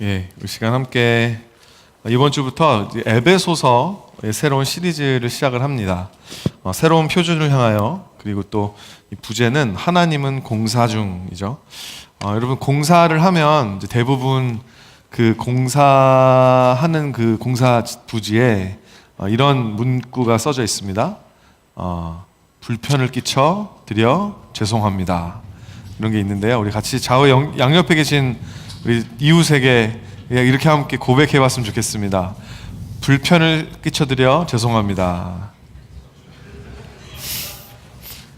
예, 이 시간 함께 이번 주부터 에베소서의 새로운 시리즈를 시작을 합니다. 새로운 표준을 향하여, 그리고 또 이 부제는 하나님은 공사 중이죠. 여러분, 공사를 하면 이제 대부분 그 공사하는 그 공사 부지에 이런 문구가 써져 있습니다. 불편을 끼쳐 드려 죄송합니다. 이런 게 있는데요. 우리 같이 좌우 양옆에 계신 우리 이웃에게 이렇게 함께 고백해봤으면 좋겠습니다. 불편을 끼쳐드려 죄송합니다.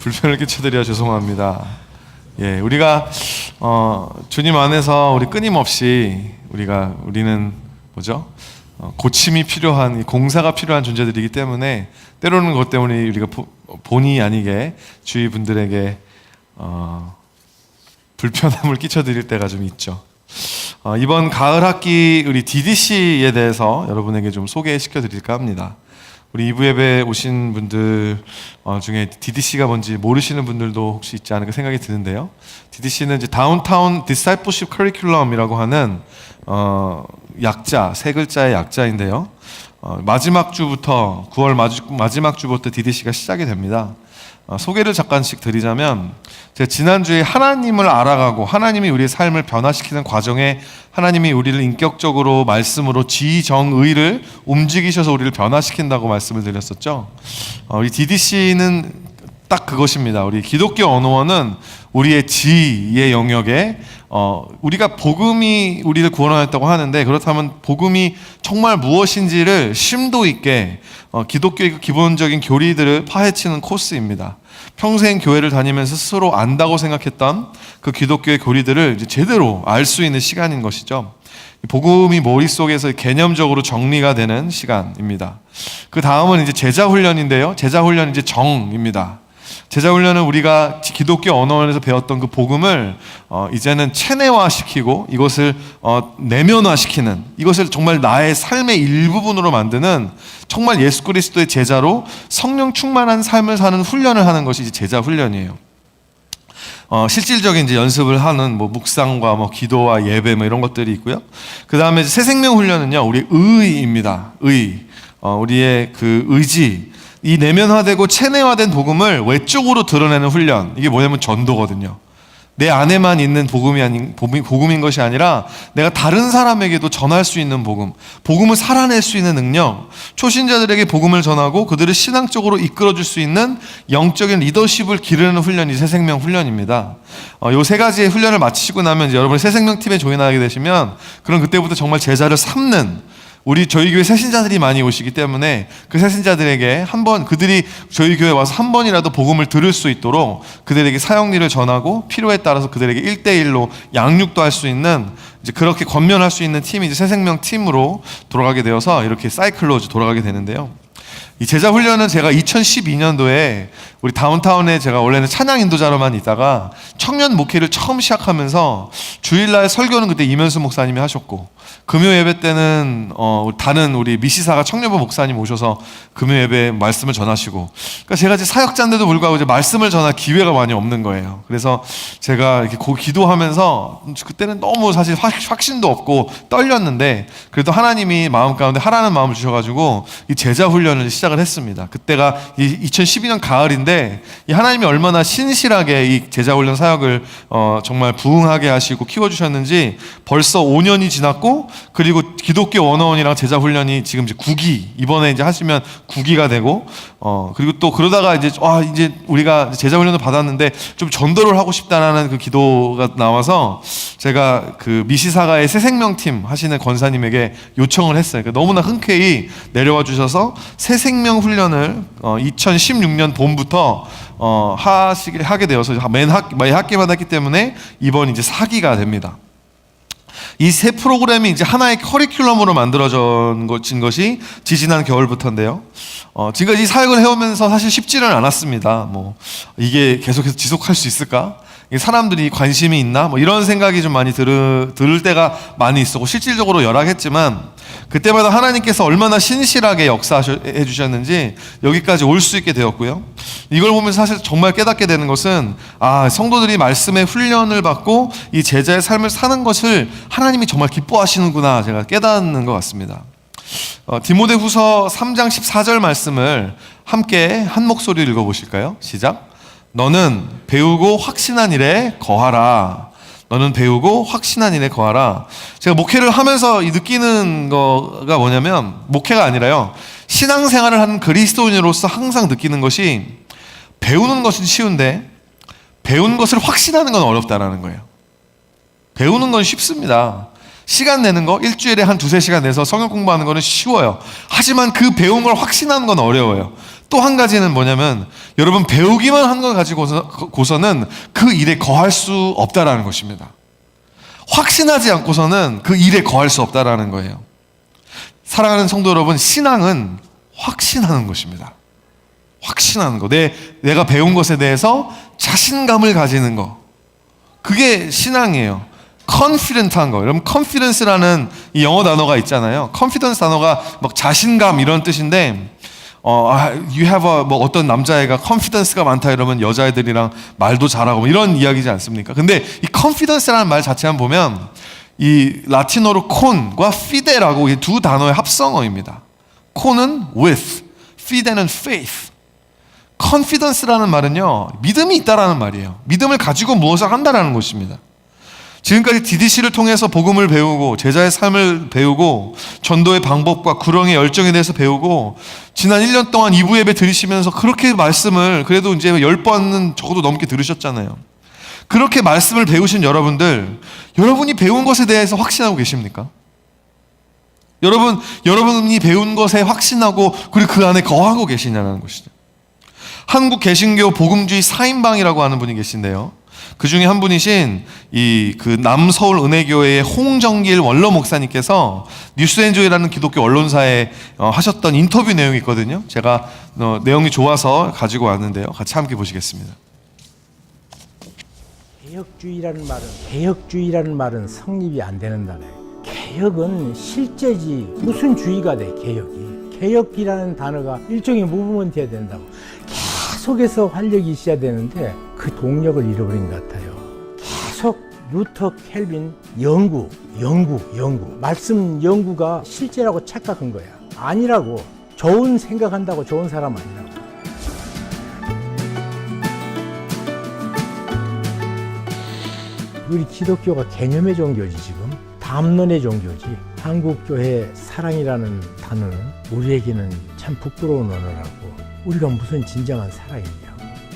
불편을 끼쳐드려 죄송합니다. 예, 우리가 주님 안에서 우리 끊임없이 우리는 뭐죠? 고침이 필요한, 공사가 필요한 존재들이기 때문에 때로는 그것 때문에 우리가 본의 아니게 주위 분들에게 불편함을 끼쳐드릴 때가 좀 있죠. 이번 가을 학기 우리 DDC에 대해서 여러분에게 좀 소개시켜 드릴까 합니다. 우리 2부 예배 오신 분들 중에 DDC가 뭔지 모르시는 분들도 혹시 있지 않을까 생각이 드는데요. DDC는 이제 다운타운 디사이플십 커리큘럼이라고 하는 약자, 세 글자의 약자인데요. 마지막 주부터 9월 마지막 주부터 DDC가 시작이 됩니다. 소개를 잠깐씩 드리자면, 제가 지난주에 하나님을 알아가고 하나님이 우리의 삶을 변화시키는 과정에 하나님이 우리를 인격적으로 말씀으로 지정의를 움직이셔서 우리를 변화시킨다고 말씀을 드렸었죠. 우리 DDC는 딱 그것입니다. 우리 기독교 언어원은 우리의 지의 영역에 우리가 복음이 우리를 구원하였다고 하는데, 그렇다면 복음이 정말 무엇인지를 심도 있게 기독교의 기본적인 교리들을 파헤치는 코스입니다. 평생 교회를 다니면서 스스로 안다고 생각했던 그 기독교의 교리들을 이제 제대로 알 수 있는 시간인 것이죠. 복음이 머릿속에서 개념적으로 정리가 되는 시간입니다. 그 다음은 이제 제자훈련인데요. 제자훈련은 이제 정입니다. 제자훈련은 우리가 기독교 언어원에서 배웠던 그 복음을 이제는 체내화시키고 이것을 내면화시키는, 이것을 정말 나의 삶의 일부분으로 만드는, 정말 예수 그리스도의 제자로 성령 충만한 삶을 사는 훈련을 하는 것이 이제 제자훈련이에요. 실질적인 이제 연습을 하는 묵상과 기도와 예배 이런 것들이 있고요. 그 다음에 새생명 훈련은요, 우리 의입니다. 우리의 그 의지, 이 내면화되고 체내화된 복음을 외적으로 드러내는 훈련. 이게 뭐냐면 전도거든요. 내 안에만 있는 복음인 것이 아니라 내가 다른 사람에게도 전할 수 있는 복음을 살아낼 수 있는 능력, 초신자들에게 복음을 전하고 그들을 신앙적으로 이끌어줄 수 있는 영적인 리더십을 기르는 훈련이 새생명 훈련입니다. 요 세 가지의 훈련을 마치시고 나면 이제 여러분이 새생명팀에 조인하게 되시면, 그럼 그때부터 정말 제자를 삼는, 저희 교회 새신자들이 많이 오시기 때문에 그 새신자들에게 그들이 저희 교회에 와서 한 번이라도 복음을 들을 수 있도록 그들에게 사역일을 전하고 필요에 따라서 그들에게 1대1로 양육도 할 수 있는, 이제 그렇게 권면할 수 있는 팀이 이제 새생명 팀으로 돌아가게 되어서 이렇게 사이클로 돌아가게 되는데요. 이 제자 훈련은 제가 2012년도에 우리 다운타운에 제가 원래는 찬양 인도자로만 있다가 청년 목회를 처음 시작하면서 주일날 설교는 그때 이면수 목사님이 하셨고, 금요 예배 때는 다른 우리 미시사가 청년부 목사님 오셔서 금요 예배 말씀을 전하시고, 그러니까 제가 이제 사역자인데도 불구하고 이제 말씀을 전할 기회가 많이 없는 거예요. 그래서 제가 이렇게 기도하면서, 그때는 너무 사실 확신도 없고 떨렸는데, 그래도 하나님이 마음 가운데 하라는 마음을 주셔가지고 이 제자 훈련을 시작을 했습니다. 그때가 2012년 가을인데, 이 하나님이 얼마나 신실하게 이 제자 훈련 사역을 정말 부흥하게 하시고 키워주셨는지 벌써 5년이 지났고, 그리고 기독교 언어원이랑 제자 훈련이 지금 이제 9기, 이번에 이제 하시면 9기가 되고, 그리고 또 그러다가 이제 우리가 제자 훈련을 받았는데 좀 전도를 하고 싶다라는 그 기도가 나와서 제가 그 미시사가의 새생명팀 하시는 권사님에게 요청을 했어요. 그러니까 너무나 흔쾌히 내려와 주셔서 새생명 훈련을 2016년 봄부터 하게 되어서 매 학기마다 했기 때문에 이번 이제 4기가 됩니다. 이 새 프로그램이 이제 하나의 커리큘럼으로 만들어진 것이 지지난 겨울부터인데요. 지금까지 이 사역을 해오면서 사실 쉽지는 않았습니다. 이게 계속해서 지속할 수 있을까? 사람들이 관심이 있나? 뭐 이런 생각이 좀 많이 들을 때가 많이 있었고, 실질적으로 열악했지만, 그때마다 하나님께서 얼마나 신실하게 역사해 주셨는지 여기까지 올 수 있게 되었고요. 이걸 보면서 사실 정말 깨닫게 되는 것은, 성도들이 말씀의 훈련을 받고 이 제자의 삶을 사는 것을 하나님이 정말 기뻐하시는구나, 제가 깨닫는 것 같습니다. 디모데후서 3장 14절 말씀을 함께 한 목소리로 읽어보실까요? 시작. 너는 배우고 확신한 일에 거하라. 너는 배우고 확신한 일에 거하라. 제가 목회를 하면서 느끼는 거가 뭐냐면, 목회가 아니라요, 신앙생활을 하는 그리스도인으로서 항상 느끼는 것이, 배우는 것은 쉬운데 배운 것을 확신하는 건 어렵다라는 거예요. 배우는 건 쉽습니다. 시간 내는 거, 일주일에 한 2-3시간 내서 성경 공부하는 거는 쉬워요. 하지만 그 배운 걸 확신하는 건 어려워요. 또 한 가지는 뭐냐면, 여러분, 배우기만 한 걸 가지고서는 그 일에 거할 수 없다라는 것입니다. 확신하지 않고서는 그 일에 거할 수 없다라는 거예요. 사랑하는 성도 여러분, 신앙은 확신하는 것입니다. 확신하는 거. 내가 배운 것에 대해서 자신감을 가지는 거. 그게 신앙이에요. confident한 거. 여러분, confidence라는 이 영어 단어가 있잖아요. confidence 단어가 막 자신감 이런 뜻인데, you have 어떤 남자애가 confidence가 많다 이러면 여자애들이랑 말도 잘하고 이런 이야기지 않습니까? 근데 이 confidence라는 말 자체만 보면 이 라틴어로 con과 fide라고 이 두 단어의 합성어입니다. con은 with, fide는 faith. confidence라는 말은요, 믿음이 있다라는 말이에요. 믿음을 가지고 무엇을 한다라는 것입니다. 지금까지 DDC를 통해서 복음을 배우고 제자의 삶을 배우고 전도의 방법과 구령의 열정에 대해서 배우고, 지난 1년 동안 2부 예배 들으시면서 그렇게 말씀을 그래도 이제 10번은 적어도 넘게 들으셨잖아요. 그렇게 말씀을 배우신 여러분들, 여러분이 배운 것에 대해서 확신하고 계십니까? 여러분이 배운 것에 확신하고 그리고 그 안에 거하고 계시냐는 것이죠. 한국 개신교 복음주의 4인방이라고 하는 분이 계신데요, 그 중에 한 분이신 그 남서울 은혜교회의 홍정길 원로 목사님께서 뉴스엔조이라는 기독교 언론사에 하셨던 인터뷰 내용이 있거든요. 제가 내용이 좋아서 가지고 왔는데요. 같이 함께 보시겠습니다. 개혁주의라는 말은 성립이 안 되는 단어예요. 개혁은 실제지 무슨 주의가 돼. 개혁이라는 단어가 일종의 무브먼트여야 된다고. 계속해서 활력이 있어야 되는데 그 동력을 잃어버린 것 같아요. 계속 루터 켈빈 연구 말씀 연구가 실제라고 착각한 거야. 아니라고. 좋은 생각한다고 좋은 사람 아니라고. 우리 기독교가 개념의 종교지. 지금 담론의 종교지. 한국교회 사랑이라는 단어는 우리에게는 참 부끄러운 언어라고. 우리가 무슨 진정한 사랑이냐고.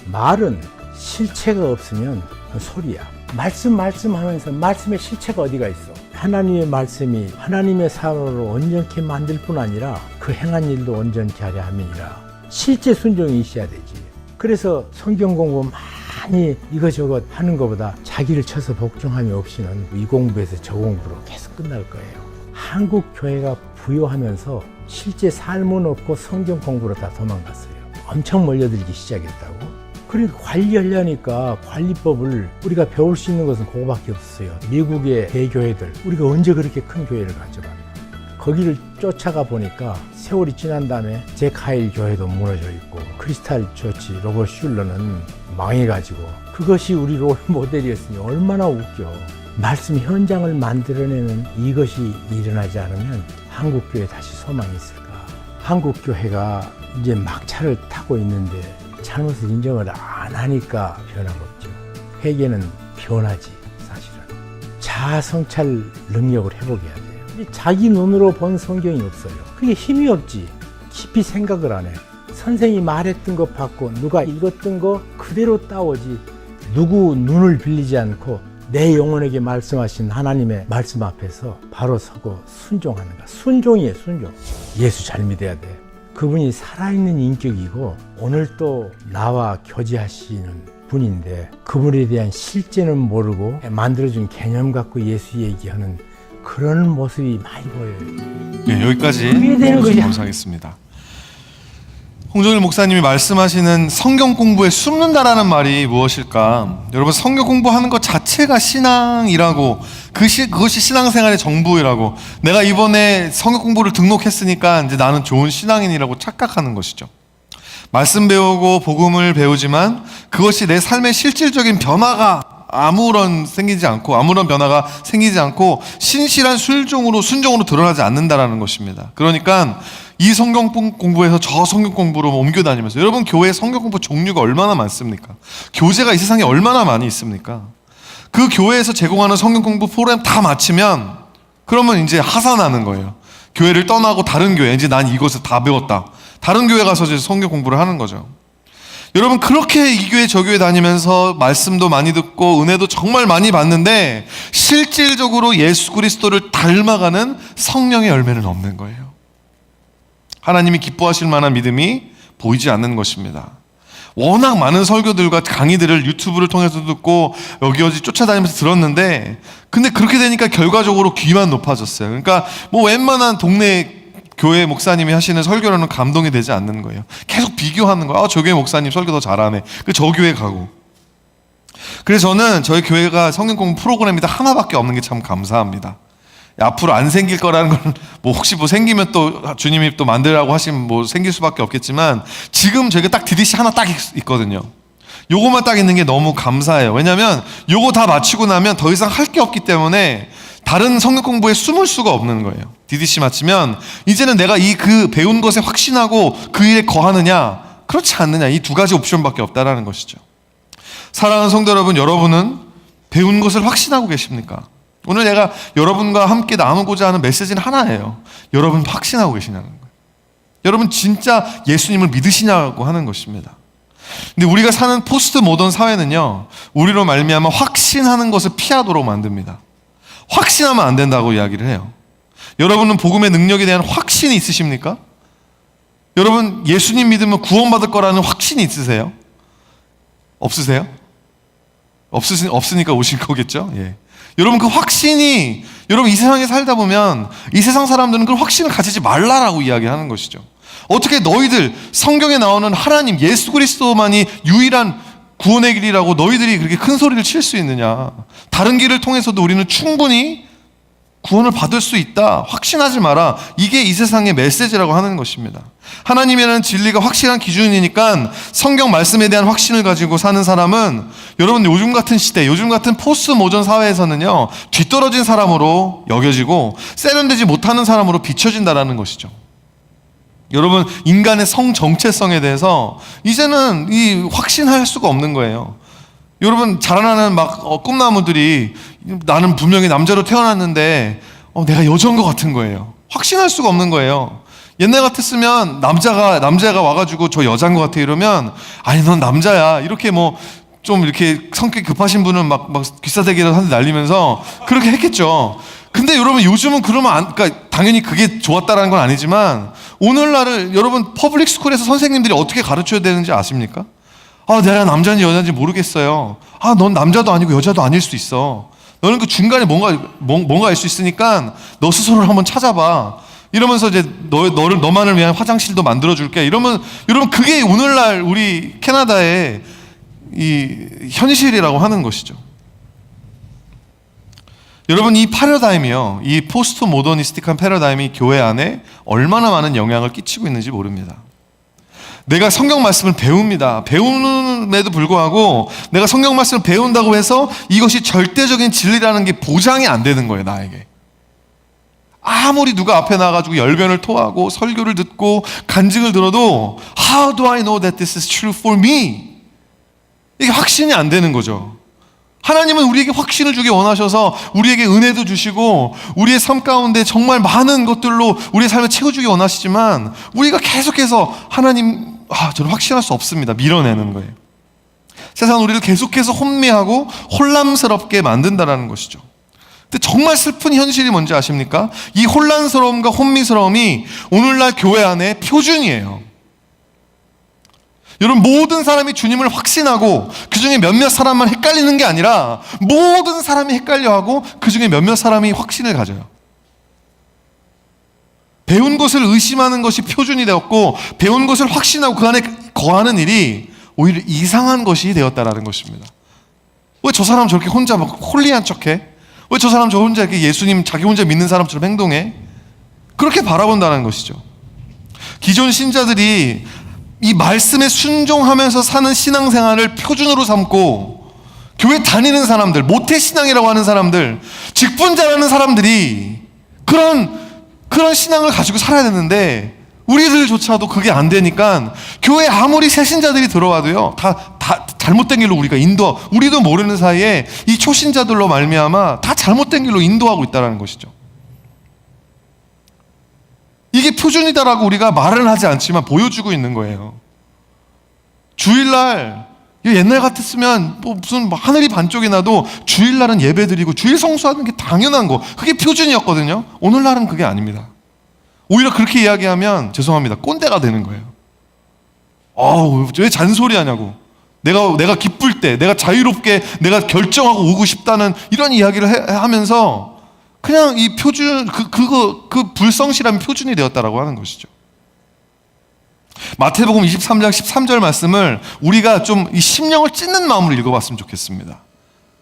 말은 실체가 없으면 소리야. 말씀하면서 말씀의 실체가 어디가 있어? 하나님의 말씀이 하나님의 사람으로 온전케 만들 뿐 아니라 그 행한 일도 온전케 하려 함이니라. 실제 순종이 있어야 되지. 그래서 성경 공부 많이 이거저것 하는 것보다 자기를 쳐서 복종함이 없이는 이 공부에서 저 공부로 계속 끝날 거예요. 한국 교회가 부요하면서 실제 삶은 없고 성경 공부로 다 도망갔어요. 엄청 몰려들기 시작했다고. 그러니까 관리하려니까 관리법을 우리가 배울 수 있는 것은 그거밖에 없어요. 미국의 대교회들, 우리가 언제 그렇게 큰 교회를 가져봤나. 거기를 쫓아가 보니까 세월이 지난 다음에 제카일 교회도 무너져 있고 크리스탈 처치 로버트 슐러는 망해가지고, 그것이 우리 롤 모델이었으니 얼마나 웃겨. 말씀 현장을 만들어내는 이것이 일어나지 않으면 한국교회에 다시 소망이 있을까. 한국교회가 이제 막차를 타고 있는데 잘못을 인정을 안 하니까 변화가 없죠. 회개는 변하지. 사실은 자아 성찰 능력을 회복해야 돼요. 자기 눈으로 본 성경이 없어요. 그게 힘이 없지. 깊이 생각을 안 해. 선생이 말했던 거 받고 누가 읽었던 거 그대로 따오지. 누구 눈을 빌리지 않고 내 영혼에게 말씀하신 하나님의 말씀 앞에서 바로 서고 순종하는 거. 순종이에요. 순종. 예수 잘 믿어야 돼. 그분이 살아있는 인격이고 오늘 또 나와 교제하시는 분인데, 그분에 대한 실제는 모르고 만들어준 개념 갖고 예수 얘기하는 그런 모습이 많이 보여요. 네, 여기까지 그게 되는 거지. 감사하겠습니다. 홍정일 목사님이 말씀하시는 성경 공부에 숨는다라는 말이 무엇일까? 여러분, 성경 공부하는 것 자체가 신앙이라고, 그것이 신앙생활의 전부이라고, 내가 이번에 성경 공부를 등록했으니까 이제 나는 좋은 신앙인이라고 착각하는 것이죠. 말씀 배우고 복음을 배우지만 그것이 내 삶의 실질적인 변화가 아무런 변화가 생기지 않고 신실한 순종으로 드러나지 않는다라는 것입니다. 그러니까 이 성경 공부에서 저 성경 공부로 옮겨 다니면서, 여러분, 교회 성경 공부 종류가 얼마나 많습니까? 교재가 이 세상에 얼마나 많이 있습니까? 그 교회에서 제공하는 성경 공부 프로그램 다 마치면 그러면 이제 하산하는 거예요. 교회를 떠나고 다른 교회, 이제 난 이것을 다 배웠다, 다른 교회 가서 이제 성경 공부를 하는 거죠. 여러분, 그렇게 이 교회 저 교회 다니면서 말씀도 많이 듣고 은혜도 정말 많이 받는데 실질적으로 예수 그리스도를 닮아가는 성령의 열매는 없는 거예요. 하나님이 기뻐하실 만한 믿음이 보이지 않는 것입니다. 워낙 많은 설교들과 강의들을 유튜브를 통해서 듣고 여기저기 쫓아다니면서 들었는데, 근데 그렇게 되니까 결과적으로 귀만 높아졌어요. 그러니까 뭐 웬만한 동네 교회 목사님이 하시는 설교로는 감동이 되지 않는 거예요. 계속 비교하는 거예요. 저 교회 목사님 설교 더 잘하네. 저 교회 가고. 그래서 저는 저희 교회가 성경 공부 프로그램이 다 하나밖에 없는 게 참 감사합니다. 앞으로 안 생길 거라는 건 뭐 혹시 뭐 생기면 또 주님이 또 만들라고 하시면 뭐 생길 수밖에 없겠지만, 지금 저희가 딱 DDC 하나 딱 있거든요. 요거만 딱 있는 게 너무 감사해요. 왜냐면 요거 다 마치고 나면 더 이상 할 게 없기 때문에 다른 성경 공부에 숨을 수가 없는 거예요. DDC 마치면 이제는 내가 그 배운 것에 확신하고 그 일에 거하느냐, 그렇지 않느냐, 이 두 가지 옵션밖에 없다라는 것이죠. 사랑하는 성도 여러분, 여러분은 배운 것을 확신하고 계십니까? 오늘 내가 여러분과 함께 나누고자 하는 메시지는 하나예요. 여러분 확신하고 계시냐는 거예요. 여러분 진짜 예수님을 믿으시냐고 하는 것입니다. 근데 우리가 사는 포스트 모던 사회는요, 우리로 말미암아 확신하는 것을 피하도록 만듭니다. 확신하면 안 된다고 이야기를 해요. 여러분은 복음의 능력에 대한 확신이 있으십니까? 여러분 예수님 믿으면 구원받을 거라는 확신이 있으세요? 없으세요? 없으니까 오신 거겠죠? 예. 여러분 그 확신이, 여러분 이 세상에 살다 보면 이 세상 사람들은 그 확신을 가지지 말라라고 이야기하는 것이죠. 어떻게 너희들 성경에 나오는 하나님 예수 그리스도만이 유일한 구원의 길이라고 너희들이 그렇게 큰 소리를 칠 수 있느냐? 다른 길을 통해서도 우리는 충분히 구원을 받을 수 있다, 확신하지 마라. 이게 이 세상의 메시지라고 하는 것입니다. 하나님이라는 진리가 확실한 기준이니까 성경 말씀에 대한 확신을 가지고 사는 사람은, 여러분 요즘 같은 시대, 요즘 같은 포스트 모던 사회에서는요, 뒤떨어진 사람으로 여겨지고 세련되지 못하는 사람으로 비춰진다라는 것이죠. 여러분 인간의 성 정체성에 대해서 이제는 확신할 수가 없는 거예요. 여러분 자라나는 꿈나무들이 나는 분명히 남자로 태어났는데 내가 여자인 것 같은 거예요. 확신할 수가 없는 거예요. 옛날 같았으면 남자가 와가지고 저 여자인 것 같아 이러면, 아니 넌 남자야, 이렇게 뭐 좀 이렇게 성격이 급하신 분은 막 귀싸대기를 한 대 날리면서 그렇게 했겠죠. 근데 여러분 요즘은 그러면 그러니까 당연히 그게 좋았다라는 건 아니지만, 오늘날을 여러분 퍼블릭 스쿨에서 선생님들이 어떻게 가르쳐야 되는지 아십니까? 내가 남자인지 여자인지 모르겠어요. 넌 남자도 아니고 여자도 아닐 수 있어. 너는 그 중간에 뭔가 알 수 있으니까 너 스스로를 한번 찾아봐. 이러면서 이제 너만을 위한 화장실도 만들어줄게. 이러면 여러분 그게 오늘날 우리 캐나다의 이 현실이라고 하는 것이죠. 여러분 이 패러다임이요, 이 포스트 모더니스틱한 패러다임이 교회 안에 얼마나 많은 영향을 끼치고 있는지 모릅니다. 내가 성경 말씀을 배웁니다. 배우는에도 불구하고 내가 성경 말씀을 배운다고 해서 이것이 절대적인 진리라는 게 보장이 안 되는 거예요, 나에게. 아무리 누가 앞에 나가지고 열변을 토하고 설교를 듣고 간증을 들어도 How do I know that this is true for me? 이게 확신이 안 되는 거죠. 하나님은 우리에게 확신을 주기 원하셔서 우리에게 은혜도 주시고 우리의 삶 가운데 정말 많은 것들로 우리의 삶을 채워주기 원하시지만, 우리가 계속해서 하나님, 저는 확신할 수 없습니다, 밀어내는 거예요. 세상은 우리를 계속해서 혼미하고 혼란스럽게 만든다는 것이죠. 근데 정말 슬픈 현실이 뭔지 아십니까? 이 혼란스러움과 혼미스러움이 오늘날 교회 안에 표준이에요. 여러분 모든 사람이 주님을 확신하고 그 중에 몇몇 사람만 헷갈리는 게 아니라 모든 사람이 헷갈려하고 그 중에 몇몇 사람이 확신을 가져요. 배운 것을 의심하는 것이 표준이 되었고 배운 것을 확신하고 그 안에 거하는 일이 오히려 이상한 것이 되었다라는 것입니다. 왜 저 사람 저렇게 혼자 막 홀리한 척해? 왜 저 사람 저 혼자 이렇게 예수님 자기 혼자 믿는 사람처럼 행동해? 그렇게 바라본다는 것이죠. 기존 신자들이 이 말씀에 순종하면서 사는 신앙생활을 표준으로 삼고 교회 다니는 사람들, 모태신앙이라고 하는 사람들, 직분자라는 사람들이 그런 신앙을 가지고 살아야 되는데 우리들조차도 그게 안 되니까 교회에 아무리 새신자들이 들어와도요 다 잘못된 길로 우리도 모르는 사이에 이 초신자들로 말미암아 다 잘못된 길로 인도하고 있다는 것이죠. 이게 표준이다라고 우리가 말은 하지 않지만 보여주고 있는 거예요. 주일날 옛날 같았으면 무슨 하늘이 반쪽이 나도 주일날은 예배드리고 주일 성수하는 게 당연한 거, 그게 표준이었거든요. 오늘날은 그게 아닙니다. 오히려 그렇게 이야기하면 죄송합니다, 꼰대가 되는 거예요. 왜 잔소리하냐고. 내가 기쁠 때, 내가 자유롭게 내가 결정하고 오고 싶다는 이런 이야기를 하면서 그냥 이 표준 그 불성실함이 표준이 되었다라고 하는 것이죠. 마태복음 23장 13절 말씀을 우리가 좀 이 심령을 찢는 마음으로 읽어봤으면 좋겠습니다.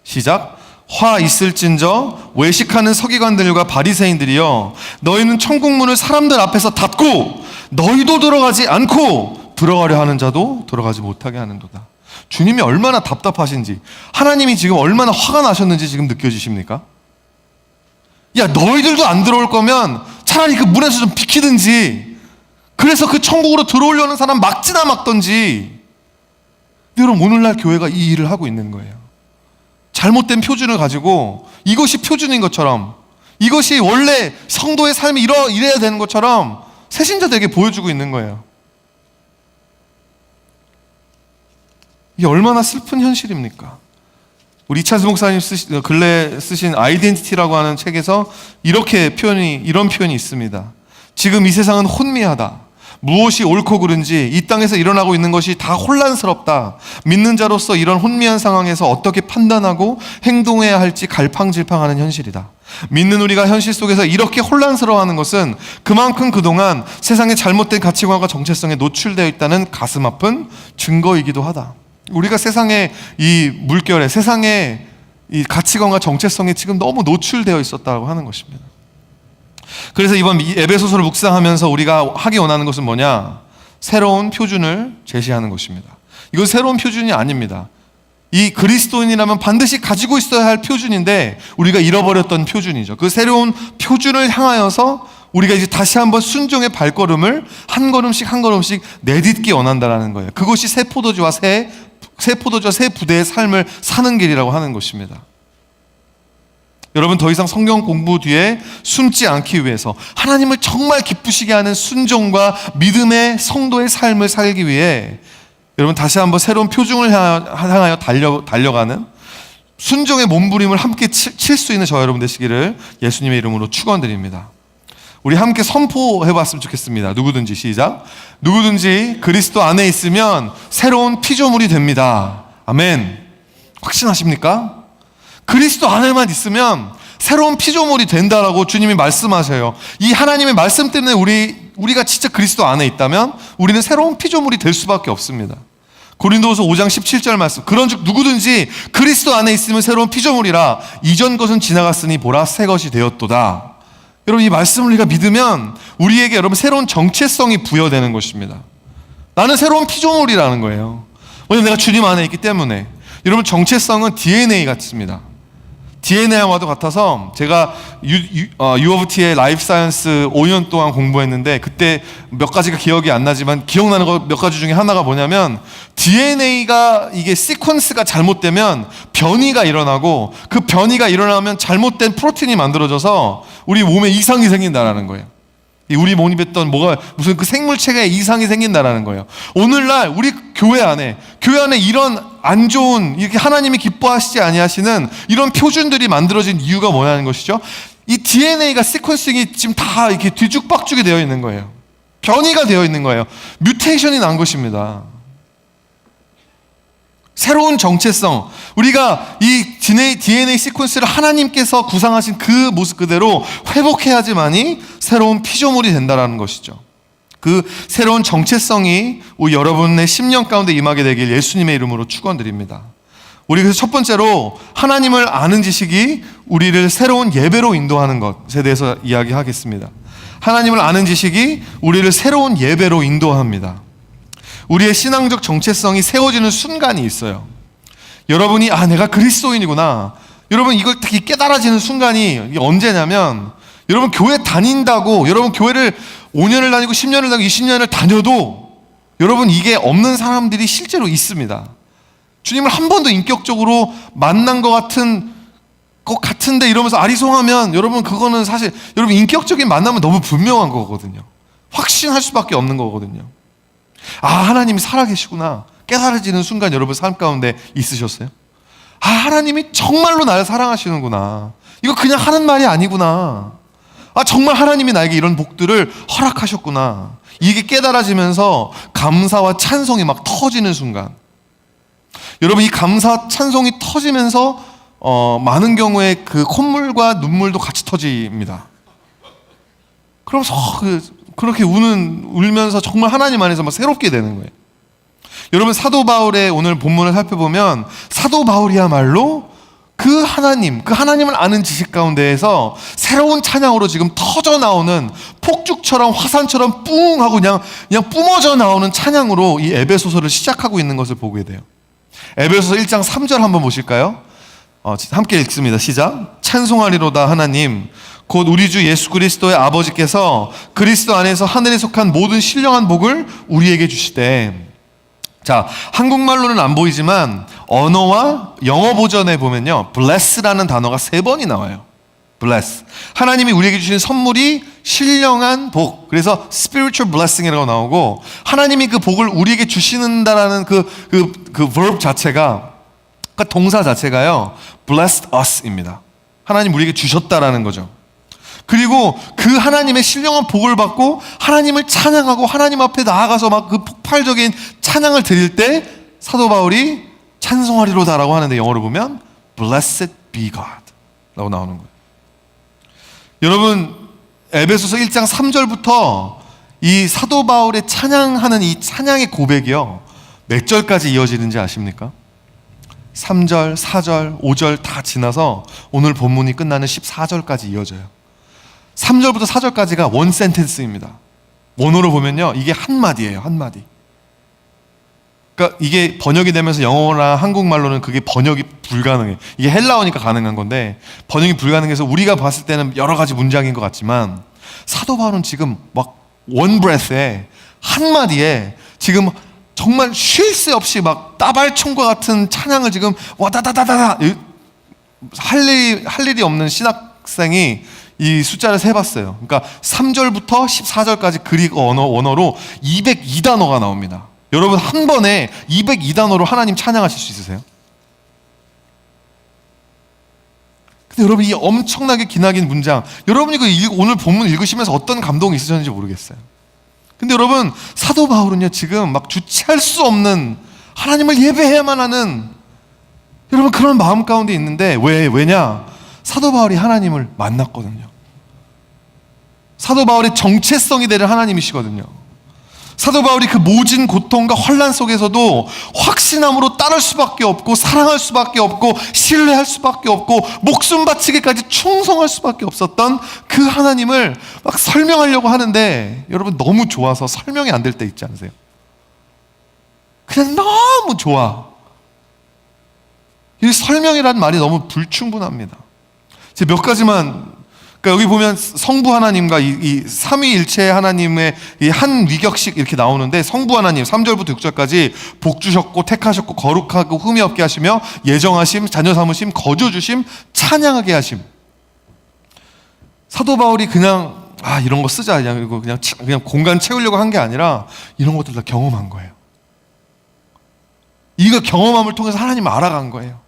시작. 화 있을진저 외식하는 서기관들과 바리새인들이여, 너희는 천국 문을 사람들 앞에서 닫고 너희도 들어가지 않고 들어가려 하는 자도 들어가지 못하게 하는도다. 주님이 얼마나 답답하신지, 하나님이 지금 얼마나 화가 나셨는지 지금 느껴지십니까? 야, 너희들도 안 들어올 거면 차라리 그 문에서 좀 비키든지, 그래서 그 천국으로 들어오려는 사람 막지나 막던지. 여러분, 오늘날 교회가 이 일을 하고 있는 거예요. 잘못된 표준을 가지고 이것이 표준인 것처럼, 이것이 원래 성도의 삶이 이래야 되는 것처럼 새신자들에게 보여주고 있는 거예요. 이게 얼마나 슬픈 현실입니까? 우리 이찬수 목사님 근래 쓰신 아이덴티티라고 하는 책에서 이런 표현이 있습니다. 지금 이 세상은 혼미하다. 무엇이 옳고 그른지 이 땅에서 일어나고 있는 것이 다 혼란스럽다. 믿는 자로서 이런 혼미한 상황에서 어떻게 판단하고 행동해야 할지 갈팡질팡하는 현실이다. 믿는 우리가 현실 속에서 이렇게 혼란스러워하는 것은 그만큼 그동안 세상의 잘못된 가치관과 정체성에 노출되어 있다는 가슴 아픈 증거이기도 하다. 우리가 세상의 이 물결에, 세상의 이 가치관과 정체성에 지금 너무 노출되어 있었다고 하는 것입니다. 그래서 이번 에베소서를 묵상하면서 우리가 하기 원하는 것은 뭐냐? 새로운 표준을 제시하는 것입니다. 이건 새로운 표준이 아닙니다. 이 그리스도인이라면 반드시 가지고 있어야 할 표준인데 우리가 잃어버렸던 표준이죠. 그 새로운 표준을 향하여서 우리가 이제 다시 한번 순종의 발걸음을 한 걸음씩 한 걸음씩 내딛기 원한다는 거예요. 그것이 새 포도주와 새 부대의 삶을 사는 길이라고 하는 것입니다. 여러분, 더 이상 성경 공부 뒤에 숨지 않기 위해서, 하나님을 정말 기쁘시게 하는 순종과 믿음의 성도의 삶을 살기 위해 여러분 다시 한번 새로운 표준을 향하여 달려가는 순종의 몸부림을 함께 칠 수 있는 저와 여러분 되시기를 예수님의 이름으로 축원드립니다. 우리 함께 선포해봤으면 좋겠습니다. 누구든지, 시작. 누구든지 그리스도 안에 있으면 새로운 피조물이 됩니다. 아멘. 확신하십니까? 그리스도 안에만 있으면 새로운 피조물이 된다라고 주님이 말씀하셔요. 이 하나님의 말씀 때문에 우리가 진짜 그리스도 안에 있다면 우리는 새로운 피조물이 될 수밖에 없습니다. 고린도후서 5장 17절 말씀. 그런즉 누구든지 그리스도 안에 있으면 새로운 피조물이라, 이전 것은 지나갔으니 보라 새 것이 되었도다. 여러분, 이 말씀을 우리가 믿으면 우리에게 여러분 새로운 정체성이 부여되는 것입니다. 나는 새로운 피조물이라는 거예요. 왜냐하면 내가 주님 안에 있기 때문에. 여러분, 정체성은 DNA 같습니다. DNA와도 같아서 제가 U of T의 라이프 사이언스 5년 동안 공부했는데 그때 몇 가지가 기억이 안 나지만 기억나는 거 몇 가지 중에 하나가 뭐냐면, DNA가 이게 시퀀스가 잘못되면 변이가 일어나고, 그 변이가 일어나면 잘못된 프로틴이 만들어져서 우리 몸에 이상이 생긴다라는 거예요. 우리 모집했던 무슨 그 생물체계에 이상이 생긴다라는 거예요. 오늘날 우리 교회 안에 이런 안 좋은, 이렇게 하나님이 기뻐하시지 아니하시는 이런 표준들이 만들어진 이유가 뭐냐는 것이죠. 이 DNA가 시퀀싱이 지금 다 이렇게 뒤죽박죽이 되어 있는 거예요. 변이가 되어 있는 거예요. 뮤테이션이 난 것입니다. 새로운 정체성, 우리가 이 DNA 시퀀스를 하나님께서 구상하신 그 모습 그대로 회복해야지만이 새로운 피조물이 된다는 것이죠. 그 새로운 정체성이 우리 여러분의 10년 가운데 임하게 되길 예수님의 이름으로 축원드립니다. 우리 그래서 첫 번째로 하나님을 아는 지식이 우리를 새로운 예배로 인도하는 것에 대해서 이야기하겠습니다. 하나님을 아는 지식이 우리를 새로운 예배로 인도합니다. 우리의 신앙적 정체성이 세워지는 순간이 있어요. 여러분이 내가 그리스도인이구나. 여러분 이걸 딱 깨달아지는 순간이 언제냐면, 여러분 교회 다닌다고, 여러분 교회를 5년을 다니고 10년을 다니고 20년을 다녀도 여러분 이게 없는 사람들이 실제로 있습니다. 주님을 한 번도 인격적으로 만난 것 같은데 이러면서 아리송하면, 여러분 그거는 사실 여러분 인격적인 만남은 너무 분명한 거거든요. 확신할 수밖에 없는 거거든요. 하나님이 살아계시구나 깨달아지는 순간 여러분 삶 가운데 있으셨어요? 하나님이 정말로 나를 사랑하시는구나, 이거 그냥 하는 말이 아니구나, 정말 하나님이 나에게 이런 복들을 허락하셨구나, 이게 깨달아지면서 감사와 찬송이 막 터지는 순간, 여러분 이 감사 찬송이 터지면서 많은 경우에 그 콧물과 눈물도 같이 터집니다. 그러면서 그렇게 울면서 정말 하나님 안에서 막 새롭게 되는 거예요. 여러분 사도 바울의 오늘 본문을 살펴보면, 사도 바울이야말로 그 하나님을 아는 지식 가운데에서 새로운 찬양으로 지금 터져 나오는, 폭죽처럼 화산처럼 뿡 하고 그냥 뿜어져 나오는 찬양으로 이 에베소서를 시작하고 있는 것을 보게 돼요. 에베소서 1장 3절 한번 보실까요? 함께 읽습니다. 시작. 찬송하리로다 하나님 곧 우리 주 예수 그리스도의 아버지께서 그리스도 안에서 하늘에 속한 모든 신령한 복을 우리에게 주시되. 자, 한국말로는 안 보이지만 언어와 영어 버전에 보면요, bless라는 단어가 3번이 나와요. bless. 하나님이 우리에게 주신 선물이 신령한 복. 그래서 spiritual blessing이라고 나오고, 하나님이 그 복을 우리에게 주시는다라는 그 verb 자체가, 그러니까 동사 자체가요, blessed us입니다. 하나님 우리에게 주셨다라는 거죠. 그리고 그 하나님의 신령한 복을 받고 하나님을 찬양하고 하나님 앞에 나아가서 막 그 폭발적인 찬양을 드릴 때 사도 바울이 찬송하리로다라고 하는데, 영어로 보면 blessed be God 라고 나오는 거예요. 여러분 에베소서 1장 3절부터 이 사도 바울의 찬양하는 이 찬양의 고백이요, 몇 절까지 이어지는지 아십니까? 3절, 4절, 5절 다 지나서 오늘 본문이 끝나는 14절까지 이어져요. 3절부터 4절까지가 원 센텐스입니다. 원어로 보면요, 이게 한마디예요. 한마디. 그러니까 이게 번역이 되면서 영어나 한국말로는 그게 번역이 불가능해. 이게 헬라어니까 가능한 건데 번역이 불가능해서 우리가 봤을 때는 여러 가지 문장인 것 같지만, 사도 바울은 지금 막 원 브레스에 한마디에 지금 정말 쉴 새 없이 막 따발총과 같은 찬양을 지금 와다다다다다 할 일이 없는 신학생이 이 숫자를 세봤어요. 그러니까 3절부터 14절까지 그리고 원어로 202단어가 나옵니다. 여러분 한 번에 202단어로 하나님 찬양하실 수 있으세요? 근데 여러분 이 엄청나게 기나긴 문장, 여러분이 오늘 본문 읽으시면서 어떤 감동이 있으셨는지 모르겠어요. 근데 여러분 사도 바울은요 지금 막 주체할 수 없는, 하나님을 예배해야만 하는 여러분 그런 마음 가운데 있는데, 왜냐? 사도 바울이 하나님을 만났거든요. 사도 바울의 정체성이 되는 하나님이시거든요. 사도 바울이 그 모진 고통과 환난 속에서도 확신함으로 따를 수밖에 없고, 사랑할 수밖에 없고, 신뢰할 수밖에 없고, 목숨 바치기까지 충성할 수밖에 없었던 그 하나님을 막 설명하려고 하는데, 여러분 너무 좋아서 설명이 안 될 때 있지 않으세요? 그냥 너무 좋아. 이 설명이라는 말이 너무 불충분합니다. 제가 몇 가지만, 그러니까 여기 보면 성부 하나님과 이 삼위일체 하나님의 이 한 위격씩 이렇게 나오는데, 성부 하나님 3절부터 6절까지 복 주셨고 택하셨고 거룩하고 흠이 없게 하시며 예정하심, 자녀 삼으심, 거저 주심, 찬양하게 하심. 사도 바울이 그냥 이런 거 쓰자 그냥 공간 채우려고 한 게 아니라 이런 것들 다 경험한 거예요. 이거 경험함을 통해서 하나님을 알아간 거예요.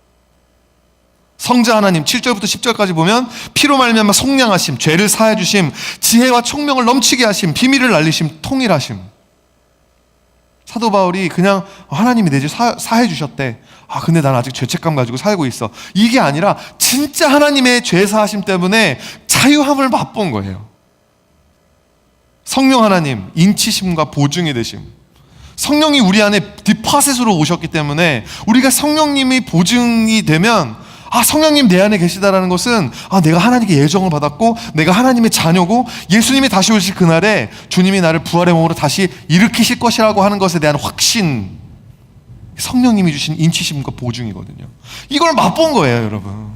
성자 하나님 7절부터 10절까지 보면 피로 말미암아 속량하심, 죄를 사해 주심, 지혜와 총명을 넘치게 하심, 비밀을 알리심, 통일하심. 사도 바울이 그냥 하나님이 내 죄 사해 주셨대. 근데 난 아직 죄책감 가지고 살고 있어. 이게 아니라 진짜 하나님의 죄 사하심 때문에 자유함을 맛본 거예요. 성령 하나님, 인치심과 보증이 되심. 성령이 우리 안에 디파셋으로 오셨기 때문에 우리가 성령님이 보증이 되면 성령님 내 안에 계시다라는 것은 내가 하나님께 예정을 받았고 내가 하나님의 자녀고 예수님이 다시 오실 그날에 주님이 나를 부활의 몸으로 다시 일으키실 것이라고 하는 것에 대한 확신, 성령님이 주신 인치심과 보증이거든요. 이걸 맛본 거예요, 여러분.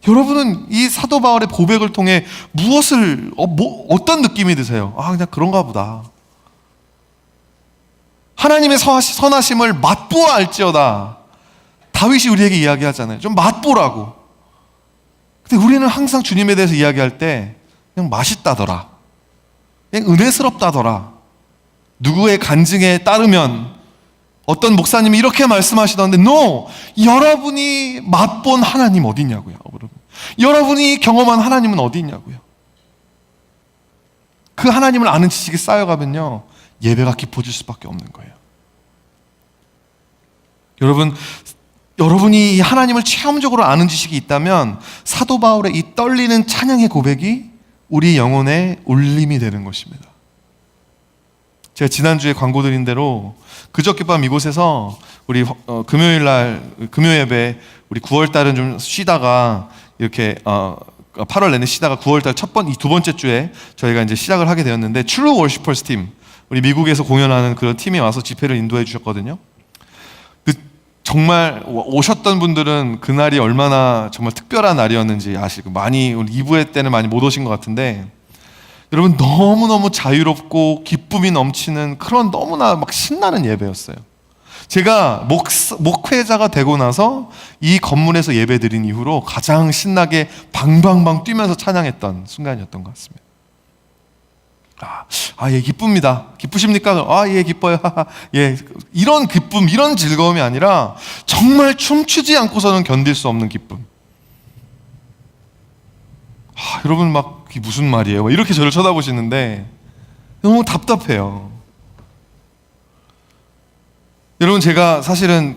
여러분은 이 사도 바울의 고백을 통해 무엇을 어떤 느낌이 드세요? 그냥 그런가 보다. 하나님의 선하심을 맛보아 알지어다. 다윗이 우리에게 이야기하잖아요. 좀 맛보라고. 근데 우리는 항상 주님에 대해서 이야기할 때 그냥 맛있다더라, 그냥 은혜스럽다더라, 누구의 간증에 따르면 어떤 목사님이 이렇게 말씀하시던데, no! 여러분이 맛본 하나님 어디 있냐고요, 여러분. 여러분이 경험한 하나님은 어디 있냐고요. 그 하나님을 아는 지식이 쌓여가면요, 예배가 깊어질 수밖에 없는 거예요. 여러분이 하나님을 체험적으로 아는 지식이 있다면 사도 바울의 이 떨리는 찬양의 고백이 우리 영혼의 울림이 되는 것입니다. 제가 지난주에 광고 드린 대로 그저께 밤 이곳에서 우리 금요 예배, 우리 9월달은 좀 쉬다가 이렇게 8월 내내 쉬다가 9월달 두 번째 주에 저희가 이제 시작을 하게 되었는데, True Worshipers 팀, 우리 미국에서 공연하는 그런 팀이 와서 집회를 인도해 주셨거든요. 정말 오셨던 분들은 그날이 얼마나 정말 특별한 날이었는지 아시고, 많이 우리 2부회 때는 많이 못 오신 것 같은데, 여러분 너무너무 자유롭고 기쁨이 넘치는 그런 너무나 막 신나는 예배였어요. 제가 목회자가 되고 나서 이 건물에서 예배 드린 이후로 가장 신나게 방방방 뛰면서 찬양했던 순간이었던 것 같습니다. 예, 기쁩니다. 기쁘십니까? 예, 기뻐요. 예, 이런 기쁨, 이런 즐거움이 아니라 정말 춤추지 않고서는 견딜 수 없는 기쁨. 여러분 막 이게 무슨 말이에요? 이렇게 저를 쳐다보시는데 너무 답답해요. 여러분, 제가 사실은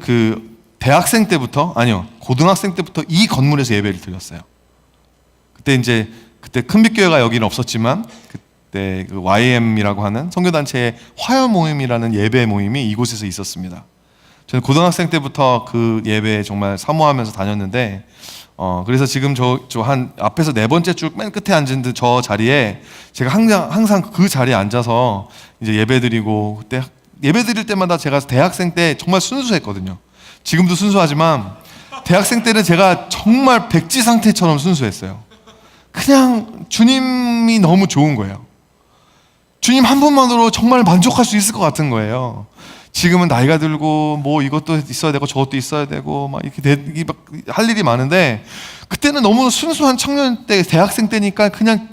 대학생 때부터, 고등학생 때부터 이 건물에서 예배를 드렸어요. 그때 큰빛교회가 여기는 없었지만 그때 YM이라고 하는 선교단체의 화요 모임이라는 예배 모임이 이곳에서 있었습니다. 저는 고등학생 때부터 그 예배에 정말 사모하면서 다녔는데, 그래서 지금 저 한 앞에서 네 번째 줄 맨 끝에 앉은 저 자리에 제가 항상 그 자리에 앉아서 이제 예배드리고, 그때 예배드릴 때마다 제가 대학생 때 정말 순수했거든요. 지금도 순수하지만 대학생 때는 제가 정말 백지 상태처럼 순수했어요. 그냥 주님이 너무 좋은 거예요. 주님 한 분만으로 정말 만족할 수 있을 것 같은 거예요. 지금은 나이가 들고 뭐 이것도 있어야 되고 저것도 있어야 되고 막 이렇게 할 일이 많은데, 그때는 너무 순수한 청년 때, 대학생 때니까 그냥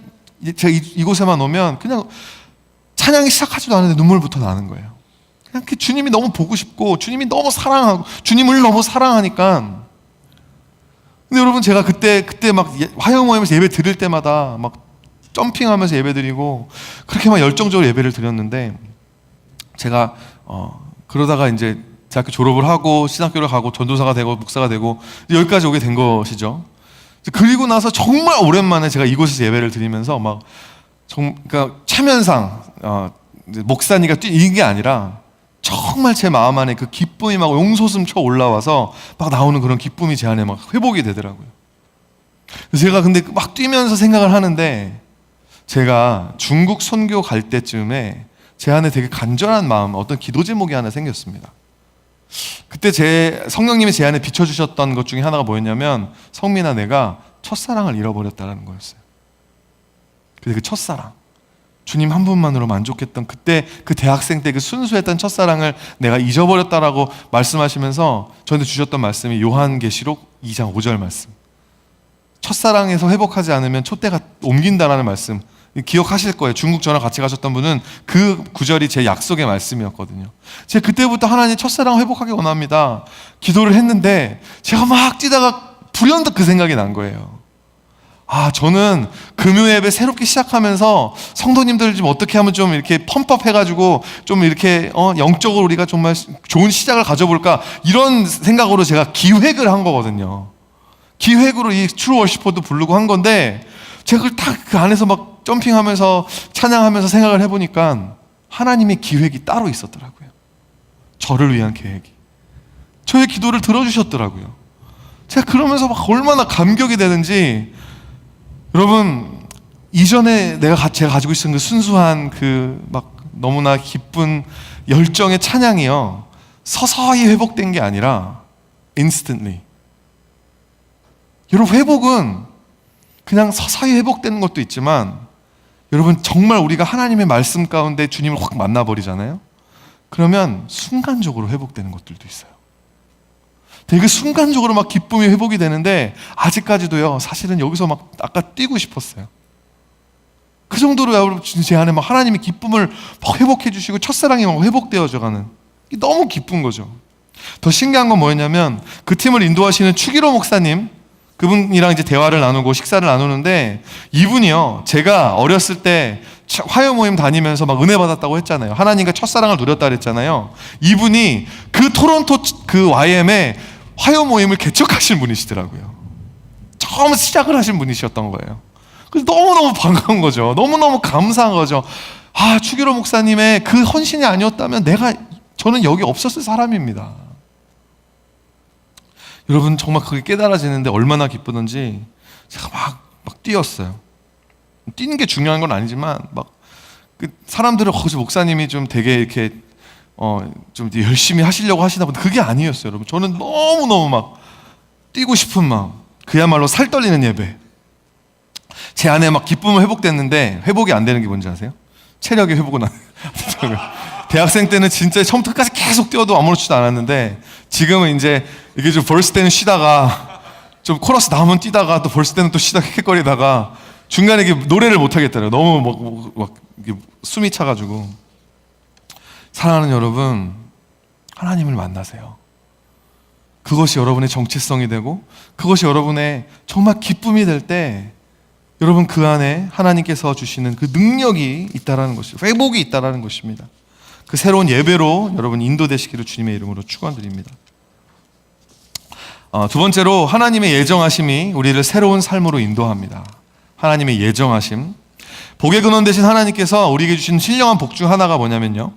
제가 이곳에만 오면 그냥 찬양이 시작하지도 않는데 눈물부터 나는 거예요. 그냥 주님이 너무 보고 싶고 주님이 너무 사랑하고 주님을 너무 사랑하니까. 근데 여러분, 제가 그때 막 화요 모임에서 예배 드릴 때마다 막 점핑하면서 예배 드리고 그렇게 막 열정적으로 예배를 드렸는데, 제가 그러다가 이제 대학교 졸업을 하고 신학교를 가고 전도사가 되고 목사가 되고 여기까지 오게 된 것이죠. 그리고 나서 정말 오랜만에 제가 이곳에서 예배를 드리면서 그러니까 체면상 목사니까 이런 게 아니라 정말 제 마음 안에 그 기쁨이 막 용솟음 쳐 올라와서 막 나오는 그런 기쁨이 제 안에 막 회복이 되더라고요. 그래서 제가 근데 막 뛰면서 생각을 하는데, 제가 중국 선교 갈 때쯤에 제 안에 되게 간절한 마음, 어떤 기도 제목이 하나 생겼습니다. 그때 성령님이 제 안에 비춰주셨던 것 중에 하나가 뭐였냐면, 성민아, 내가 첫사랑을 잃어버렸다는 거였어요. 근데 그 첫사랑, 주님 한 분만으로 만족했던 그때 그 대학생 때 그 순수했던 첫사랑을 내가 잊어버렸다라고 말씀하시면서 저한테 주셨던 말씀이 요한계시록 2장 5절 말씀. 첫사랑에서 회복하지 않으면 촛대가 옮긴다라는 말씀 기억하실 거예요. 중국 전화 같이 가셨던 분은 그 구절이 제 약속의 말씀이었거든요. 제가 그때부터 하나님 첫사랑 회복하기 원합니다 기도를 했는데, 제가 막 뛰다가 불현듯 그 생각이 난 거예요. 저는 금요 예배 새롭게 시작하면서 성도님들 좀 어떻게 하면 좀 이렇게 펌프해가지고 좀 이렇게 영적으로 우리가 정말 좋은 시작을 가져볼까, 이런 생각으로 제가 기획을 한 거거든요. 기획으로 이 트루 워시퍼도 부르고 한 건데, 제가 그걸 딱 그 안에서 막 점핑하면서 찬양하면서 생각을 해보니까 하나님의 기획이 따로 있었더라고요. 저를 위한 계획이. 저의 기도를 들어주셨더라고요. 제가 그러면서 막 얼마나 감격이 되는지. 여러분, 이전에 제가 가지고 있었던 그 순수한 그 막 너무나 기쁜 열정의 찬양이요, 서서히 회복된 게 아니라 instantly. 여러분, 회복은 그냥 서서히 회복되는 것도 있지만, 여러분 정말 우리가 하나님의 말씀 가운데 주님을 확 만나버리잖아요. 그러면 순간적으로 회복되는 것들도 있어요. 되게 순간적으로 막 기쁨이 회복이 되는데, 아직까지도요, 사실은 여기서 막 아까 뛰고 싶었어요. 그 정도로 여러분 제 안에 막 하나님의 기쁨을 막 회복해 주시고 첫사랑이 막 회복되어져 가는, 너무 기쁜 거죠. 더 신기한 건 뭐였냐면, 그 팀을 인도하시는 추기로 목사님, 그분이랑 이제 대화를 나누고 식사를 나누는데, 이분이요, 제가 어렸을 때 화요 모임 다니면서 막 은혜 받았다고 했잖아요. 하나님과 첫사랑을 누렸다 그랬잖아요. 이분이 그 토론토 그 YM에 화요 모임을 개척하신 분이시더라고요. 처음 시작을 하신 분이셨던 거예요. 그래서 너무너무 반가운 거죠. 너무너무 감사한 거죠. 추기로 목사님의 그 헌신이 아니었다면 저는 여기 없었을 사람입니다. 여러분, 정말 그게 깨달아지는데 얼마나 기쁘던지 제가 막 뛰었어요. 뛰는 게 중요한 건 아니지만, 그 사람들은 거기서 목사님이 좀 되게 이렇게 좀 열심히 하시려고 하시나 보다. 그게 아니었어요, 여러분. 저는 너무너무 막 뛰고 싶은 마음, 그야말로 살 떨리는 예배. 제 안에 막 기쁨은 회복됐는데, 회복이 안 되는 게 뭔지 아세요? 체력이 회복은 안 돼요. 대학생 때는 진짜 처음부터 끝까지 계속 뛰어도 아무렇지도 않았는데, 지금은 이제 이게 좀 벌스 때는 쉬다가 좀 코러스 나오면 뛰다가 또 벌스 때는 또 쉬다가 헥헥거리다가 중간에 이게 노래를 못 하겠더라고요. 너무 막 숨이 차가지고. 사랑하는 여러분, 하나님을 만나세요. 그것이 여러분의 정체성이 되고, 그것이 여러분의 정말 기쁨이 될 때, 여러분 그 안에 하나님께서 주시는 그 능력이 있다라는 것이죠. 회복이 있다라는 것입니다. 그 새로운 예배로 여러분 인도되시기를 주님의 이름으로 축원드립니다. 두 번째로, 하나님의 예정하심이 우리를 새로운 삶으로 인도합니다. 하나님의 예정하심. 복의 근원 되신 하나님께서 우리에게 주신 신령한 복 중 하나가 뭐냐면요,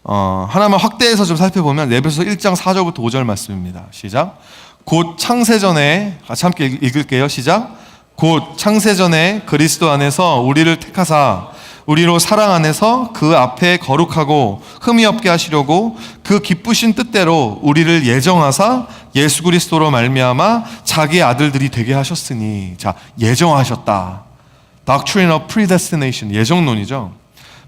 하나만 확대해서 좀 살펴보면 에베소서 1장 4절부터 5절 말씀입니다. 시작. 곧 창세전에, 같이 함께 읽을게요. 시작. 곧 창세전에 그리스도 안에서 우리를 택하사 우리로 사랑 안에서 그 앞에 거룩하고 흠이 없게 하시려고 그 기쁘신 뜻대로 우리를 예정하사 예수 그리스도로 말미암아 자기의 아들들이 되게 하셨으니. 자, 예정하셨다. Doctrine of Predestination, 예정론이죠.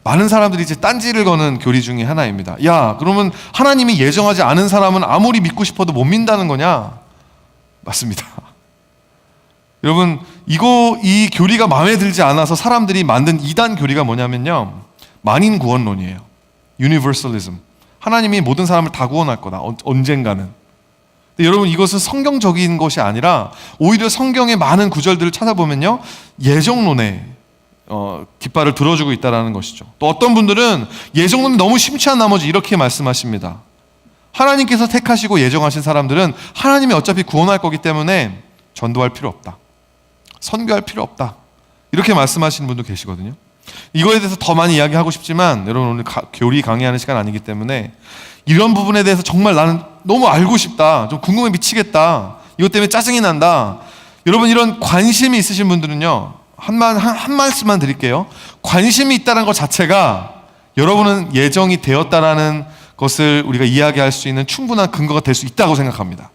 많은 사람들이 이제 딴지를 거는 교리 중에 하나입니다. 그러면 하나님이 예정하지 않은 사람은 아무리 믿고 싶어도 못 믿는다는 거냐? 맞습니다. 여러분, 이 교리가 마음에 들지 않아서 사람들이 만든 이단 교리가 뭐냐면요, 만인 구원론이에요. Universalism. 하나님이 모든 사람을 다 구원할 거다, 언젠가는. 근데 여러분, 이것은 성경적인 것이 아니라 오히려 성경의 많은 구절들을 찾아보면요, 예정론에 깃발을 들어주고 있다는 것이죠. 또 어떤 분들은 예정론이 너무 심취한 나머지 이렇게 말씀하십니다. 하나님께서 택하시고 예정하신 사람들은 하나님이 어차피 구원할 거기 때문에 전도할 필요 없다, 선교할 필요 없다, 이렇게 말씀하시는 분도 계시거든요. 이거에 대해서 더 많이 이야기하고 싶지만, 여러분 오늘 교리 강의하는 시간 아니기 때문에 이런 부분에 대해서 정말 나는 너무 알고 싶다, 좀 궁금해 미치겠다, 이것 때문에 짜증이 난다, 여러분 이런 관심이 있으신 분들은요, 한 말씀만 드릴게요. 관심이 있다는 것 자체가 여러분은 예정이 되었다라는 것을 우리가 이야기할 수 있는 충분한 근거가 될 수 있다고 생각합니다.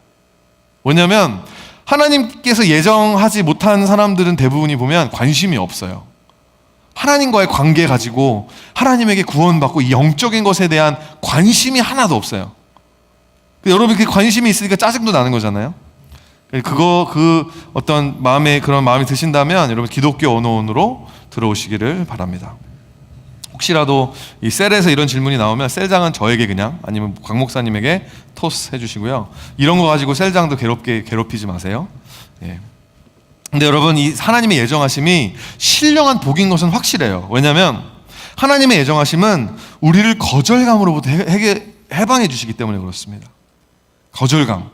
왜냐하면 하나님께서 예정하지 못한 사람들은 대부분이 보면 관심이 없어요. 하나님과의 관계 가지고 하나님에게 구원받고 이 영적인 것에 대한 관심이 하나도 없어요. 여러분, 그 관심이 있으니까 짜증도 나는 거잖아요. 어떤 그런 마음이 드신다면 여러분 기독교 언어원으로 들어오시기를 바랍니다. 혹시라도 이 셀에서 이런 질문이 나오면 셀장은 저에게 그냥, 아니면 곽 목사님에게 토스 해주시고요. 이런 거 가지고 셀장도 괴롭히지 마세요. 예. 근데 여러분, 이 하나님의 예정하심이 신령한 복인 것은 확실해요. 왜냐하면 하나님의 예정하심은 우리를 거절감으로부터 해방해 주시기 때문에 그렇습니다. 거절감.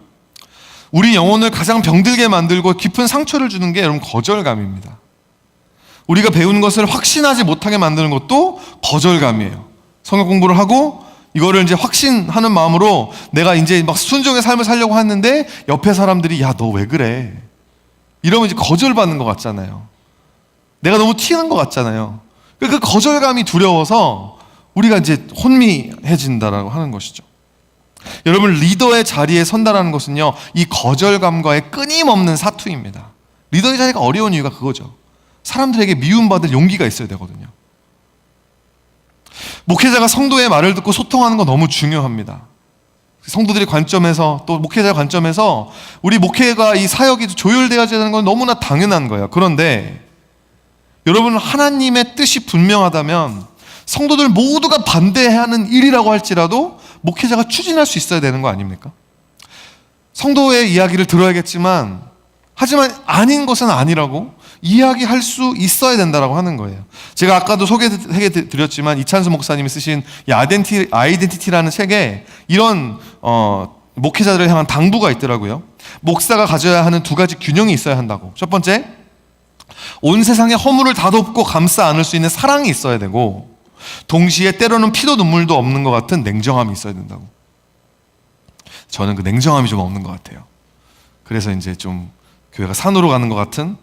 우리 영혼을 가장 병들게 만들고 깊은 상처를 주는 게 여러분 거절감입니다. 우리가 배운 것을 확신하지 못하게 만드는 것도 거절감이에요. 성경 공부를 하고 이거를 이제 확신하는 마음으로 내가 이제 막 순종의 삶을 살려고 하는데 옆에 사람들이 야, 너 왜 그래? 이러면 이제 거절받는 것 같잖아요. 내가 너무 튀는 것 같잖아요. 그 거절감이 두려워서 우리가 이제 혼미해진다라고 하는 것이죠. 여러분, 리더의 자리에 선다라는 것은요, 이 거절감과의 끊임없는 사투입니다. 리더의 자리가 어려운 이유가 그거죠. 사람들에게 미움받을 용기가 있어야 되거든요. 목회자가 성도의 말을 듣고 소통하는 거 너무 중요합니다. 성도들의 관점에서, 또 목회자의 관점에서 우리 목회가 이 사역이 조율되어야 되는 건 너무나 당연한 거예요. 그런데 여러분, 하나님의 뜻이 분명하다면 성도들 모두가 반대하는 일이라고 할지라도 목회자가 추진할 수 있어야 되는 거 아닙니까? 성도의 이야기를 들어야겠지만 하지만 아닌 것은 아니라고 이야기할 수 있어야 된다라고 하는 거예요. 제가 아까도 소개해 드렸지만 이찬수 목사님이 쓰신 이 아이덴티티라는 책에 이런 목회자들을 향한 당부가 있더라고요. 목사가 가져야 하는 두 가지 균형이 있어야 한다고. 첫 번째, 온 세상의 허물을 다 덮고 감싸 안을 수 있는 사랑이 있어야 되고, 동시에 때로는 피도 눈물도 없는 것 같은 냉정함이 있어야 된다고. 저는 그 냉정함이 좀 없는 것 같아요. 그래서 이제 좀 교회가 산으로 가는 것 같은.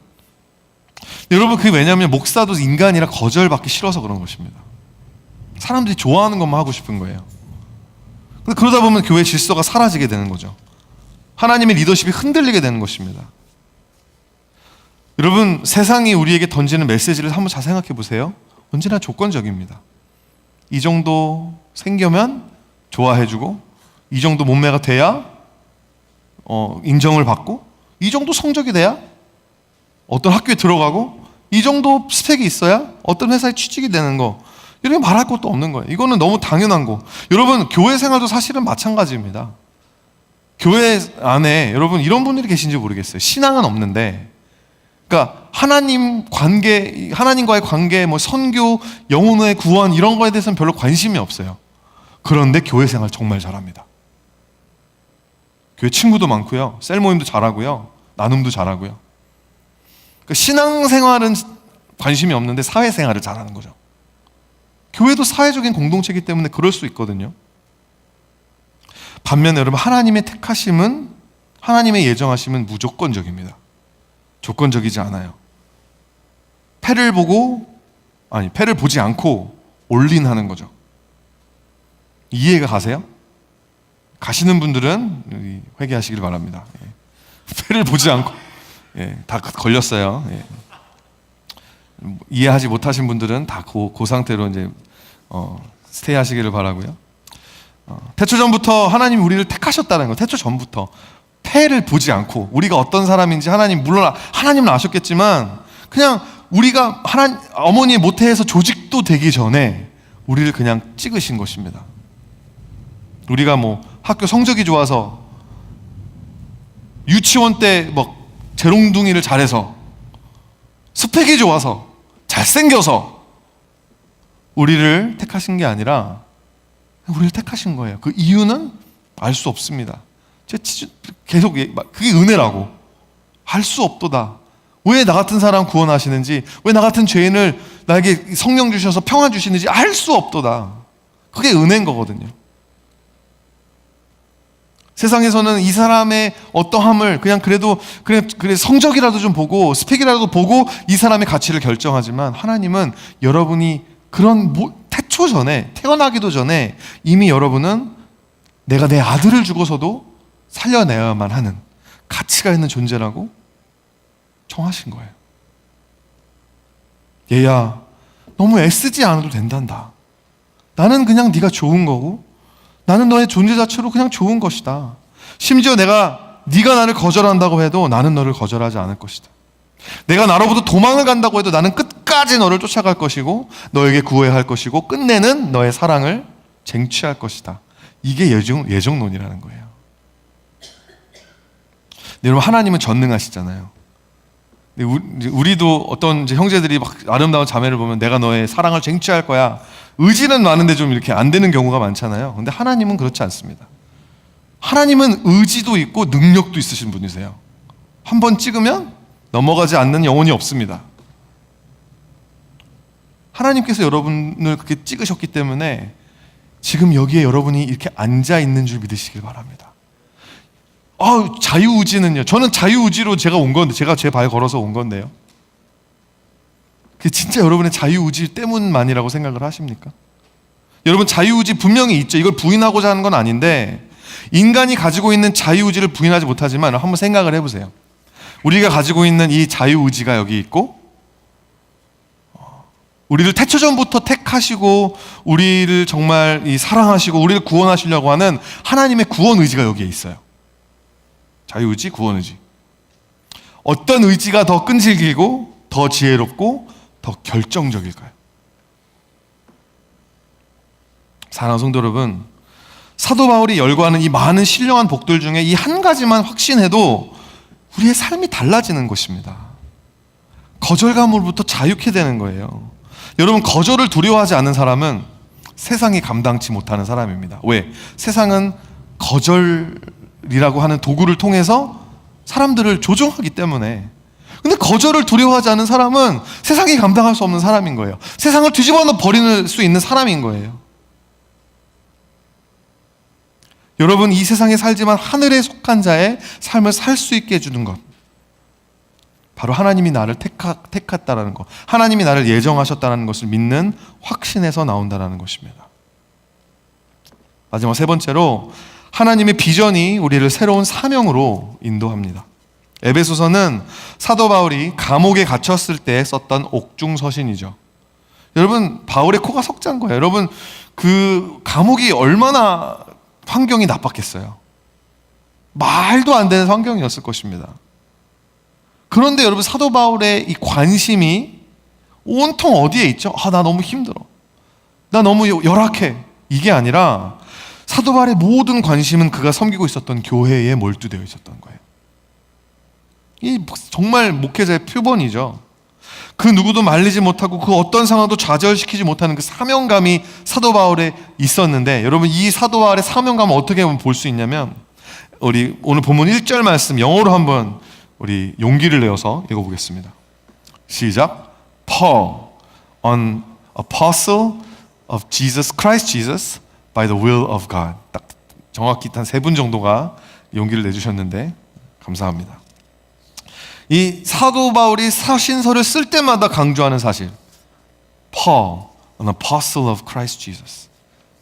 여러분, 그게 왜냐하면 목사도 인간이라 거절받기 싫어서 그런 것입니다. 사람들이 좋아하는 것만 하고 싶은 거예요. 근데 그러다 보면 교회 질서가 사라지게 되는 거죠. 하나님의 리더십이 흔들리게 되는 것입니다. 여러분, 세상이 우리에게 던지는 메시지를 한번 잘 생각해 보세요. 언제나 조건적입니다. 이 정도 생겨면 좋아해주고, 이 정도 몸매가 돼야 인정을 받고, 이 정도 성적이 돼야 어떤 학교에 들어가고, 이 정도 스펙이 있어야 어떤 회사에 취직이 되는 거, 이렇게 말할 것도 없는 거예요. 이거는 너무 당연한 거. 여러분, 교회 생활도 사실은 마찬가지입니다. 교회 안에 여러분 이런 분들이 계신지 모르겠어요. 신앙은 없는데, 그러니까 하나님과의 관계, 뭐 선교, 영혼의 구원 이런 거에 대해서는 별로 관심이 없어요. 그런데 교회 생활 정말 잘합니다. 교회 친구도 많고요, 셀 모임도 잘하고요, 나눔도 잘하고요. 그러니까 신앙생활은 관심이 없는데 사회생활을 잘하는 거죠. 교회도 사회적인 공동체이기 때문에 그럴 수 있거든요. 반면에 여러분, 하나님의 택하심은, 하나님의 예정하심은 무조건적입니다. 조건적이지 않아요. 패를 보지 않고 올린하는 거죠. 이해가 가세요? 가시는 분들은 회개하시길 바랍니다. 패를 보지 않고, 다 걸렸어요. 이해하지 못하신 분들은 다 그 상태로 이제 스테이 하시기를 바라고요. 태초 전부터 하나님이 우리를 택하셨다는 거. 태초 전부터 패를 보지 않고, 우리가 어떤 사람인지 물론 하나님은 아셨겠지만, 그냥 우리가 어머니의 모태에서 조직도 되기 전에 우리를 그냥 찍으신 것입니다. 우리가 뭐 학교 성적이 좋아서, 유치원 때 막 재롱둥이를 잘해서, 스펙이 좋아서, 잘생겨서 우리를 택하신 게 아니라 우리를 택하신 거예요. 그 이유는 알 수 없습니다. 계속 그게 은혜라고. 알 수 없도다. 왜 나 같은 사람 구원하시는지, 왜 나 같은 죄인을 나에게 성령 주셔서 평안 주시는지 알 수 없도다. 그게 은혜인 거거든요. 세상에서는 이 사람의 어떠함을 그래 성적이라도 좀 보고, 스펙이라도 보고 이 사람의 가치를 결정하지만, 하나님은 여러분이 그런 태초 전에, 태어나기도 전에 이미 여러분은 내가 내 아들을 주고서도 살려내야만 하는 가치가 있는 존재라고 정하신 거예요. 얘야, 너무 애쓰지 않아도 된단다. 나는 그냥 네가 좋은 거고, 나는 너의 존재 자체로 그냥 좋은 것이다. 심지어 네가 나를 거절한다고 해도 나는 너를 거절하지 않을 것이다. 내가 나로부터 도망을 간다고 해도 나는 끝까지 너를 쫓아갈 것이고, 너에게 구해야 할 것이고, 끝내는 너의 사랑을 쟁취할 것이다. 이게 예정론이라는 거예요. 여러분, 하나님은 전능하시잖아요. 우리도 어떤 이제 형제들이 막 아름다운 자매를 보면 내가 너의 사랑을 쟁취할 거야. 의지는 많은데 좀 이렇게 안 되는 경우가 많잖아요. 근데 하나님은 그렇지 않습니다. 하나님은 의지도 있고 능력도 있으신 분이세요. 한번 찍으면 넘어가지 않는 영혼이 없습니다. 하나님께서 여러분을 그렇게 찍으셨기 때문에 지금 여기에 여러분이 이렇게 앉아 있는 줄 믿으시길 바랍니다. 자유의지는요. 저는 자유의지로 제가 온 건데, 제가 제 발 걸어서 온 건데요. 그게 진짜 여러분의 자유의지 때문만이라고 생각을 하십니까? 여러분, 자유의지 분명히 있죠. 이걸 부인하고자 하는 건 아닌데, 인간이 가지고 있는 자유의지를 부인하지 못하지만 한번 생각을 해보세요. 우리가 가지고 있는 이 자유의지가 여기 있고, 우리를 태초전부터 택하시고 우리를 정말 사랑하시고 우리를 구원하시려고 하는 하나님의 구원 의지가 여기에 있어요. 자유의지, 구원 의지. 어떤 의지가 더 끈질기고 더 지혜롭고 더 결정적일까요? 사랑하는 성도 여러분, 사도 바울이 열거하는 이 많은 신령한 복들 중에 이 한 가지만 확신해도 우리의 삶이 달라지는 것입니다. 거절감으로부터 자유케 되는 거예요. 여러분, 거절을 두려워하지 않는 사람은 세상이 감당치 못하는 사람입니다. 왜? 세상은 거절이라고 하는 도구를 통해서 사람들을 조종하기 때문에. 근데 거절을 두려워하지 않는 사람은 세상이 감당할 수 없는 사람인 거예요. 세상을 뒤집어 버릴 수 있는 사람인 거예요. 여러분, 이 세상에 살지만 하늘에 속한 자의 삶을 살 수 있게 해주는 것, 바로 하나님이 나를 택했다라는 것, 하나님이 나를 예정하셨다는 것을 믿는 확신에서 나온다는 것입니다. 마지막 세 번째로, 하나님의 비전이 우리를 새로운 사명으로 인도합니다. 에베소서는 사도 바울이 감옥에 갇혔을 때 썼던 옥중서신이죠. 여러분, 바울의 코가 석자인 거예요. 여러분, 그 감옥이 얼마나 환경이 나빴겠어요. 말도 안 되는 환경이었을 것입니다. 그런데 여러분, 사도 바울의 이 관심이 온통 어디에 있죠? 나 너무 힘들어, 나 너무 열악해, 이게 아니라 사도 바울의 모든 관심은 그가 섬기고 있었던 교회에 몰두되어 있었던 거예요. 이 정말 목회자의 표본이죠. 그 누구도 말리지 못하고 그 어떤 상황도 좌절시키지 못하는 그 사명감이 사도 바울에 있었는데, 여러분, 이 사도 바울의 사명감을 어떻게 볼 수 있냐면, 우리 오늘 본문 1절 말씀 영어로 한번 우리 용기를 내어서 읽어보겠습니다. 시작. Paul, an apostle of Jesus Christ Jesus by the will of God. 딱 정확히 한 3분 정도가 용기를 내주셨는데 감사합니다. 이 사도 바울이 사신서를 쓸 때마다 강조하는 사실, Paul, an apostle of Christ Jesus.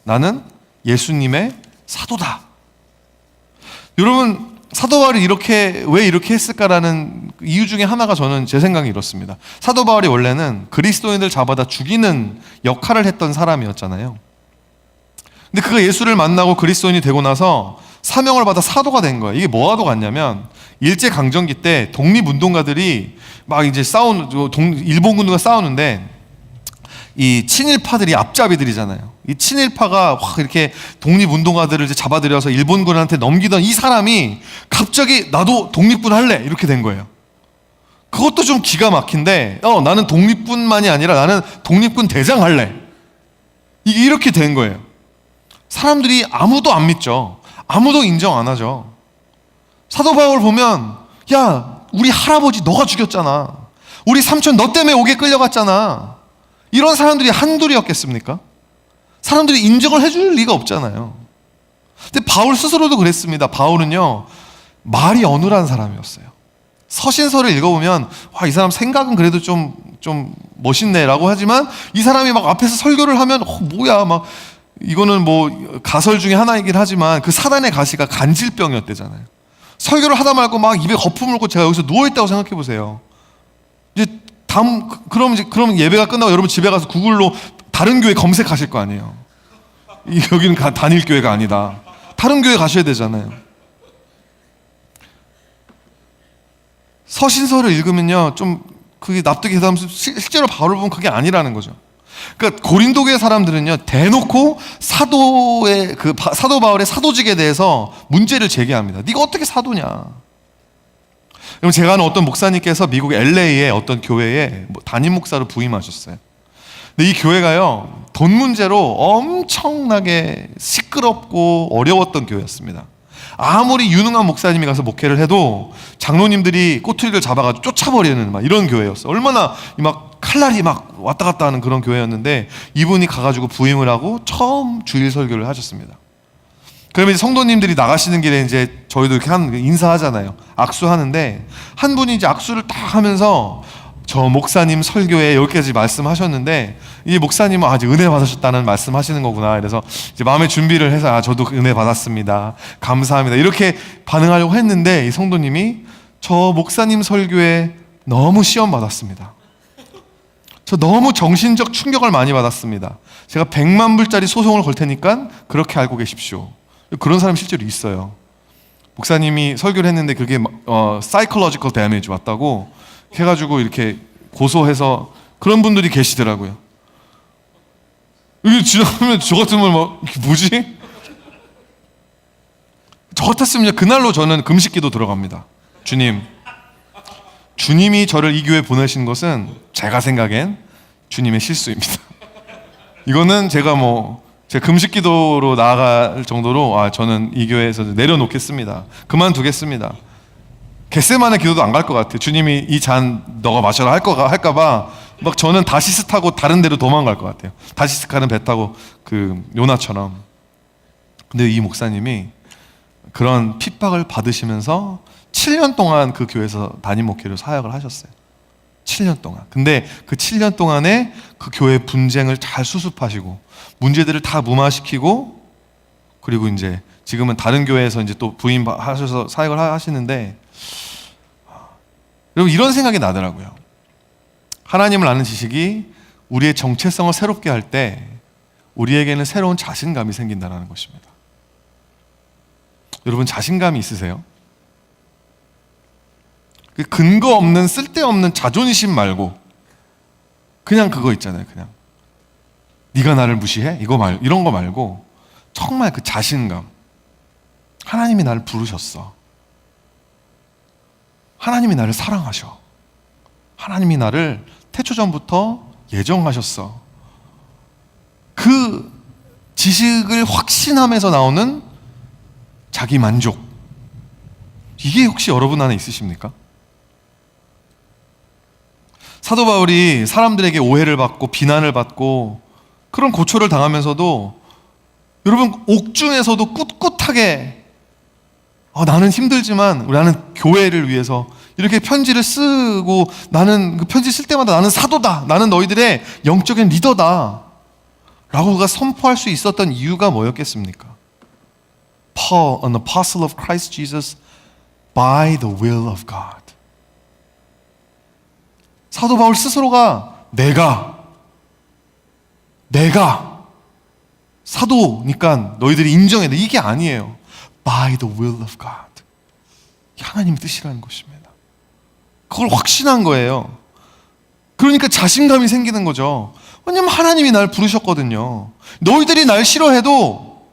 나는 예수님의 사도다. 여러분, 사도 바울이 왜 이렇게 했을까라는 이유 중에 하나가, 저는 제 생각이 이렇습니다. 사도 바울이 원래는 그리스도인들 잡아다 죽이는 역할을 했던 사람이었잖아요. 근데 그가 예수를 만나고 그리스도인이 되고 나서 사명을 받아 사도가 된 거예요. 이게 뭐하러 갔냐면, 일제강점기 때 독립운동가들이 막 이제 일본군과 싸우는데, 이 친일파들이 앞잡이들이잖아요. 이 친일파가 이렇게 독립운동가들을 이제 잡아들여서 일본군한테 넘기던 이 사람이 갑자기 나도 독립군 할래, 이렇게 된 거예요. 그것도 좀 기가 막힌데, 나는 독립군만이 아니라 나는 독립군 대장 할래, 이렇게 된 거예요. 사람들이 아무도 안 믿죠. 아무도 인정 안 하죠. 사도 바울 보면, 야, 우리 할아버지 너가 죽였잖아, 우리 삼촌 너 때문에 옥에 끌려갔잖아, 이런 사람들이 한둘이었겠습니까? 사람들이 인정을 해줄 리가 없잖아요. 근데 바울 스스로도 그랬습니다. 바울은요, 말이 어눌한 사람이었어요. 서신서를 읽어보면, 이 사람 생각은 그래도 좀 멋있네 라고 하지만, 이 사람이 막 앞에서 설교를 하면 뭐야, 막 이거는 뭐 가설 중에 하나이긴 하지만 그 사단의 가시가 간질병이었대잖아요. 설교를 하다 말고 막 입에 거품 물고 제가 여기서 누워있다고 생각해 보세요. 이제 그럼 예배가 끝나고 여러분 집에 가서 구글로 다른 교회 검색하실 거 아니에요. 여기는 단일 교회가 아니다, 다른 교회 가셔야 되잖아요. 서신서를 읽으면요, 좀 그게 납득이 되면서 실제로 바울을 보면 그게 아니라는 거죠. 그러니까 고린도 교회 사람들은요, 대놓고 사도 바울의 사도직에 대해서 문제를 제기합니다. 네가 어떻게 사도냐? 그럼 제가 아는 어떤 목사님께서 미국 LA의 어떤 교회에 담임 목사로 부임하셨어요. 근데 이 교회가요, 돈 문제로 엄청나게 시끄럽고 어려웠던 교회였습니다. 아무리 유능한 목사님이 가서 목회를 해도 장로님들이 꼬투리를 잡아가지고 쫓아버리는 막 이런 교회였어요. 얼마나 막 칼날이 막 왔다 갔다 하는 그런 교회였는데, 이분이 가가지고 부임을 하고 처음 주일 설교를 하셨습니다. 그러면 이제 성도님들이 나가시는 길에 이제 저희도 이렇게 인사하잖아요. 악수하는데, 한 분이 이제 악수를 딱 하면서 저 목사님 설교에 여기까지 말씀하셨는데, 이 목사님은 아직 은혜 받으셨다는 말씀하시는 거구나. 그래서 이제 마음의 준비를 해서 저도 은혜 받았습니다, 감사합니다, 이렇게 반응하려고 했는데, 이 성도님이 저 목사님 설교에 너무 시험 받았습니다. 저 너무 정신적 충격을 많이 받았습니다. 제가 100만 불짜리 소송을 걸 테니까 그렇게 알고 계십시오. 그런 사람이 실제로 있어요. 목사님이 설교를 했는데 그게 psychological damage 왔다고 해가지고 이렇게 고소해서 그런 분들이 계시더라고요. 이게 지나가면 저 같으면 막 이게 뭐지? 저 같았으면 그날로 저는 금식기도 들어갑니다. 주님이 저를 이 교회 보내신 것은 제가 생각엔 주님의 실수입니다. 이거는 제가 제 금식기도로 나아갈 정도로 저는 이 교회에서 내려놓겠습니다. 그만두겠습니다. 겟세마네 기도도 안 갈 것 같아요. 주님이 이 잔 너가 마셔라 할까봐 막 저는 다시스 타고 다른 데로 도망갈 것 같아요. 다시스 가는 배 타고 그 요나처럼. 근데 이 목사님이 그런 핍박을 받으시면서 7년 동안 그 교회에서 담임 목회로 사역을 하셨어요. 7년 동안. 근데 그 7년 동안에 그 교회 분쟁을 잘 수습하시고 문제들을 다 무마시키고, 그리고 이제 지금은 다른 교회에서 이제 또 부임하셔서 사역을 하시는데, 여러분 이런 생각이 나더라고요. 하나님을 아는 지식이 우리의 정체성을 새롭게 할 때 우리에게는 새로운 자신감이 생긴다는 것입니다. 여러분 자신감이 있으세요? 근거 없는 쓸데없는 자존심 말고 그냥 그거 있잖아요. 그냥 네가 나를 무시해? 이런 거 말고 정말 그 자신감. 하나님이 나를 부르셨어. 하나님이 나를 사랑하셔. 하나님이 나를 태초전부터 예정하셨어. 그 지식을 확신하면서 나오는 자기 만족. 이게 혹시 여러분 안에 있으십니까? 사도 바울이 사람들에게 오해를 받고 비난을 받고 그런 고초를 당하면서도, 여러분 옥중에서도 꿋꿋하게 나는 힘들지만 나는 교회를 위해서 이렇게 편지를 쓰고, 나는 그 편지 쓸 때마다 나는 사도다, 나는 너희들의 영적인 리더다 라고 그가 선포할 수 있었던 이유가 뭐였겠습니까? Paul, an apostle of Christ Jesus by the will of God. 사도 바울 스스로가 내가 사도니까 너희들이 인정해야 돼, 이게 아니에요. By the will of God. 하나님의 뜻이라는 것입니다. 그걸 확신한 거예요. 그러니까 자신감이 생기는 거죠. 왜냐면 하나님이 날 부르셨거든요. 너희들이 날 싫어해도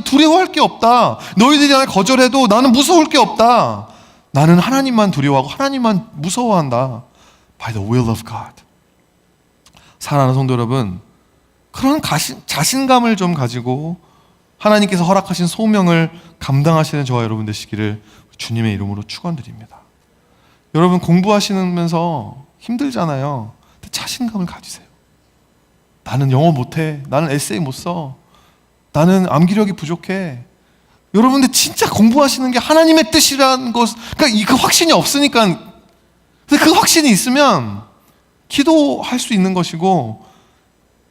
두려워할 게 없다. 너희들이 날 거절해도 나는 무서울 게 없다. 나는 하나님만 두려워하고 하나님만 무서워한다. By the will of God. 사랑하는 성도 여러분, 그런 자신감을 좀 가지고 하나님께서 허락하신 소명을 감당하시는 저와 여러분 되시기를 주님의 이름으로 축원드립니다. 여러분 공부하시면서 힘들잖아요. 근데 자신감을 가지세요. 나는 영어 못해. 나는 에세이 못 써. 나는 암기력이 부족해. 여러분들 진짜 공부하시는 게 하나님의 뜻이라는 것, 그러니까 그 확신이 없으니까. 근데 그 확신이 있으면 기도할 수 있는 것이고,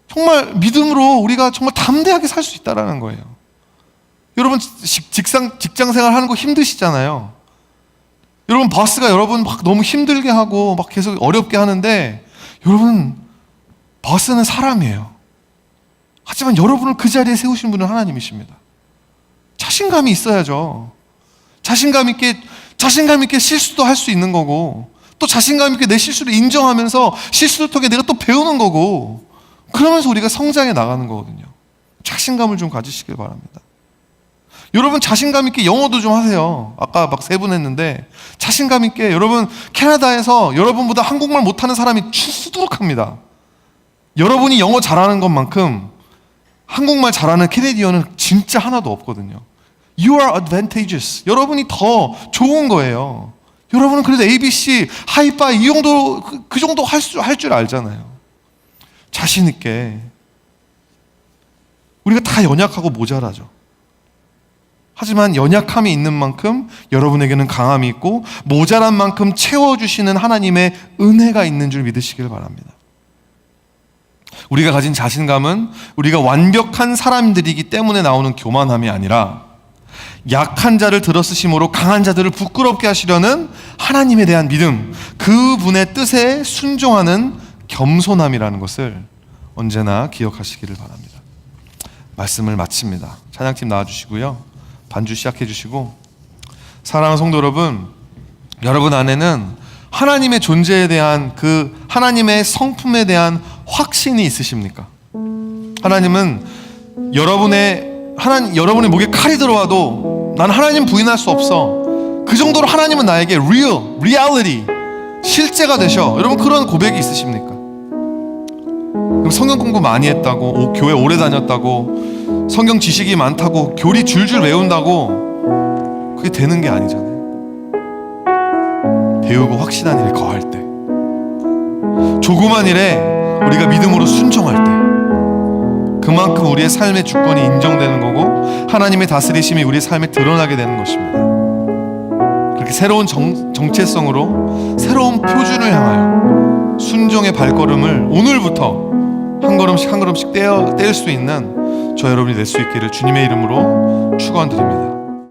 정말 믿음으로 우리가 정말 담대하게 살 수 있다는 거예요. 여러분 직장 생활 하는 거 힘드시잖아요. 여러분 바스가 여러분 막 너무 힘들게 하고 막 계속 어렵게 하는데, 여러분 바스는 사람이에요. 하지만 여러분을 그 자리에 세우신 분은 하나님이십니다. 자신감이 있어야죠. 자신감 있게 실수도 할 수 있는 거고, 또 자신감 있게 내 실수를 인정하면서 실수를 통해 내가 또 배우는 거고, 그러면서 우리가 성장해 나가는 거거든요. 자신감을 좀 가지시길 바랍니다. 여러분 자신감 있게 영어도 좀 하세요. 아까 막 세 분 했는데 자신감 있게. 여러분 캐나다에서 여러분보다 한국말 못하는 사람이 수두룩합니다. 여러분이 영어 잘하는 것만큼 한국말 잘하는 캐네디언은 진짜 하나도 없거든요. You are advantageous. 여러분이 더 좋은 거예요. 여러분은 그래도 ABC, 하이파이 이 정도 그 정도 할 줄 알잖아요. 자신 있게. 우리가 다 연약하고 모자라죠. 하지만 연약함이 있는 만큼 여러분에게는 강함이 있고 모자란 만큼 채워주시는 하나님의 은혜가 있는 줄 믿으시길 바랍니다. 우리가 가진 자신감은 우리가 완벽한 사람들이기 때문에 나오는 교만함이 아니라 약한 자를 들어쓰심으로 강한 자들을 부끄럽게 하시려는 하나님에 대한 믿음, 그분의 뜻에 순종하는 겸손함이라는 것을 언제나 기억하시기를 바랍니다. 말씀을 마칩니다. 찬양팀 나와주시고요. 반주 시작해 주시고, 사랑하는 성도 여러분, 여러분 안에는 하나님의 존재에 대한 그 하나님의 성품에 대한 확신이 있으십니까? 하나님은 여러분의 목에 칼이 들어와도 난 하나님 부인할 수 없어. 그 정도로 하나님은 나에게 reality, 실제가 되셔. 여러분 그런 고백이 있으십니까? 그럼 성경 공부 많이 했다고, 교회 오래 다녔다고, 성경 지식이 많다고, 교리 줄줄 외운다고 그게 되는 게 아니잖아요. 배우고 확신한 일에 거할 때, 조그만 일에 우리가 믿음으로 순종할 때, 그만큼 우리의 삶의 주권이 인정되는 거고 하나님의 다스리심이 우리의 삶에 드러나게 되는 것입니다. 그렇게 새로운 정체성으로 새로운 표준을 향하여 순종의 발걸음을 오늘부터 한 걸음씩 한 걸음씩 뗄 수 있는 저 여러분이 될 수 있기를 주님의 이름으로 축원드립니다.